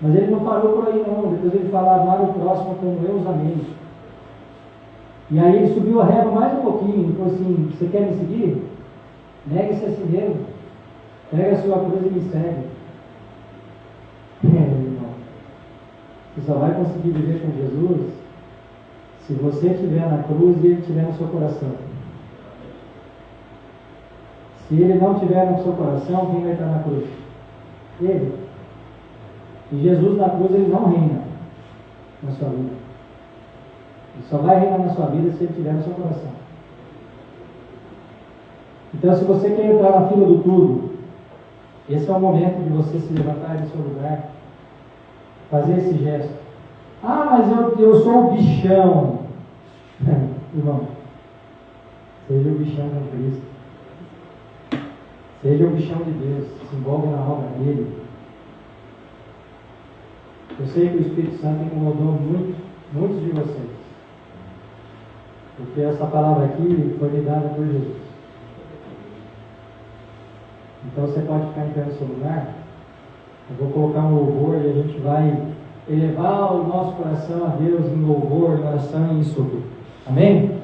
Mas ele não parou por aí não. Depois ele fala amar o próximo como eu os amei. E aí ele subiu a régua mais um pouquinho. Ele falou assim: você quer me seguir? Negue-se a si mesmo. Pega a sua cruz e me segue. Irmão, você só vai conseguir viver com Jesus se você estiver na cruz e ele estiver no seu coração. Se ele não estiver no seu coração, quem vai estar na cruz? Ele. E Jesus na cruz, ele não reina na sua vida. Ele só vai reinar na sua vida se ele estiver no seu coração. Então, se você quer entrar na fila do tudo, esse é o momento de você se levantar do seu lugar, fazer esse gesto. Ah, mas eu sou o bichão. Irmão, seja o bichão com Cristo. Seja o bichão de Deus, se envolve na obra dele. Eu sei que o Espírito Santo incomodou muitos de vocês. Porque essa palavra aqui foi me dada por Jesus. Então você pode ficar em pé no seu lugar. Eu vou colocar um louvor e a gente vai elevar o nosso coração a Deus em louvor, em oração e em súplica. Amém?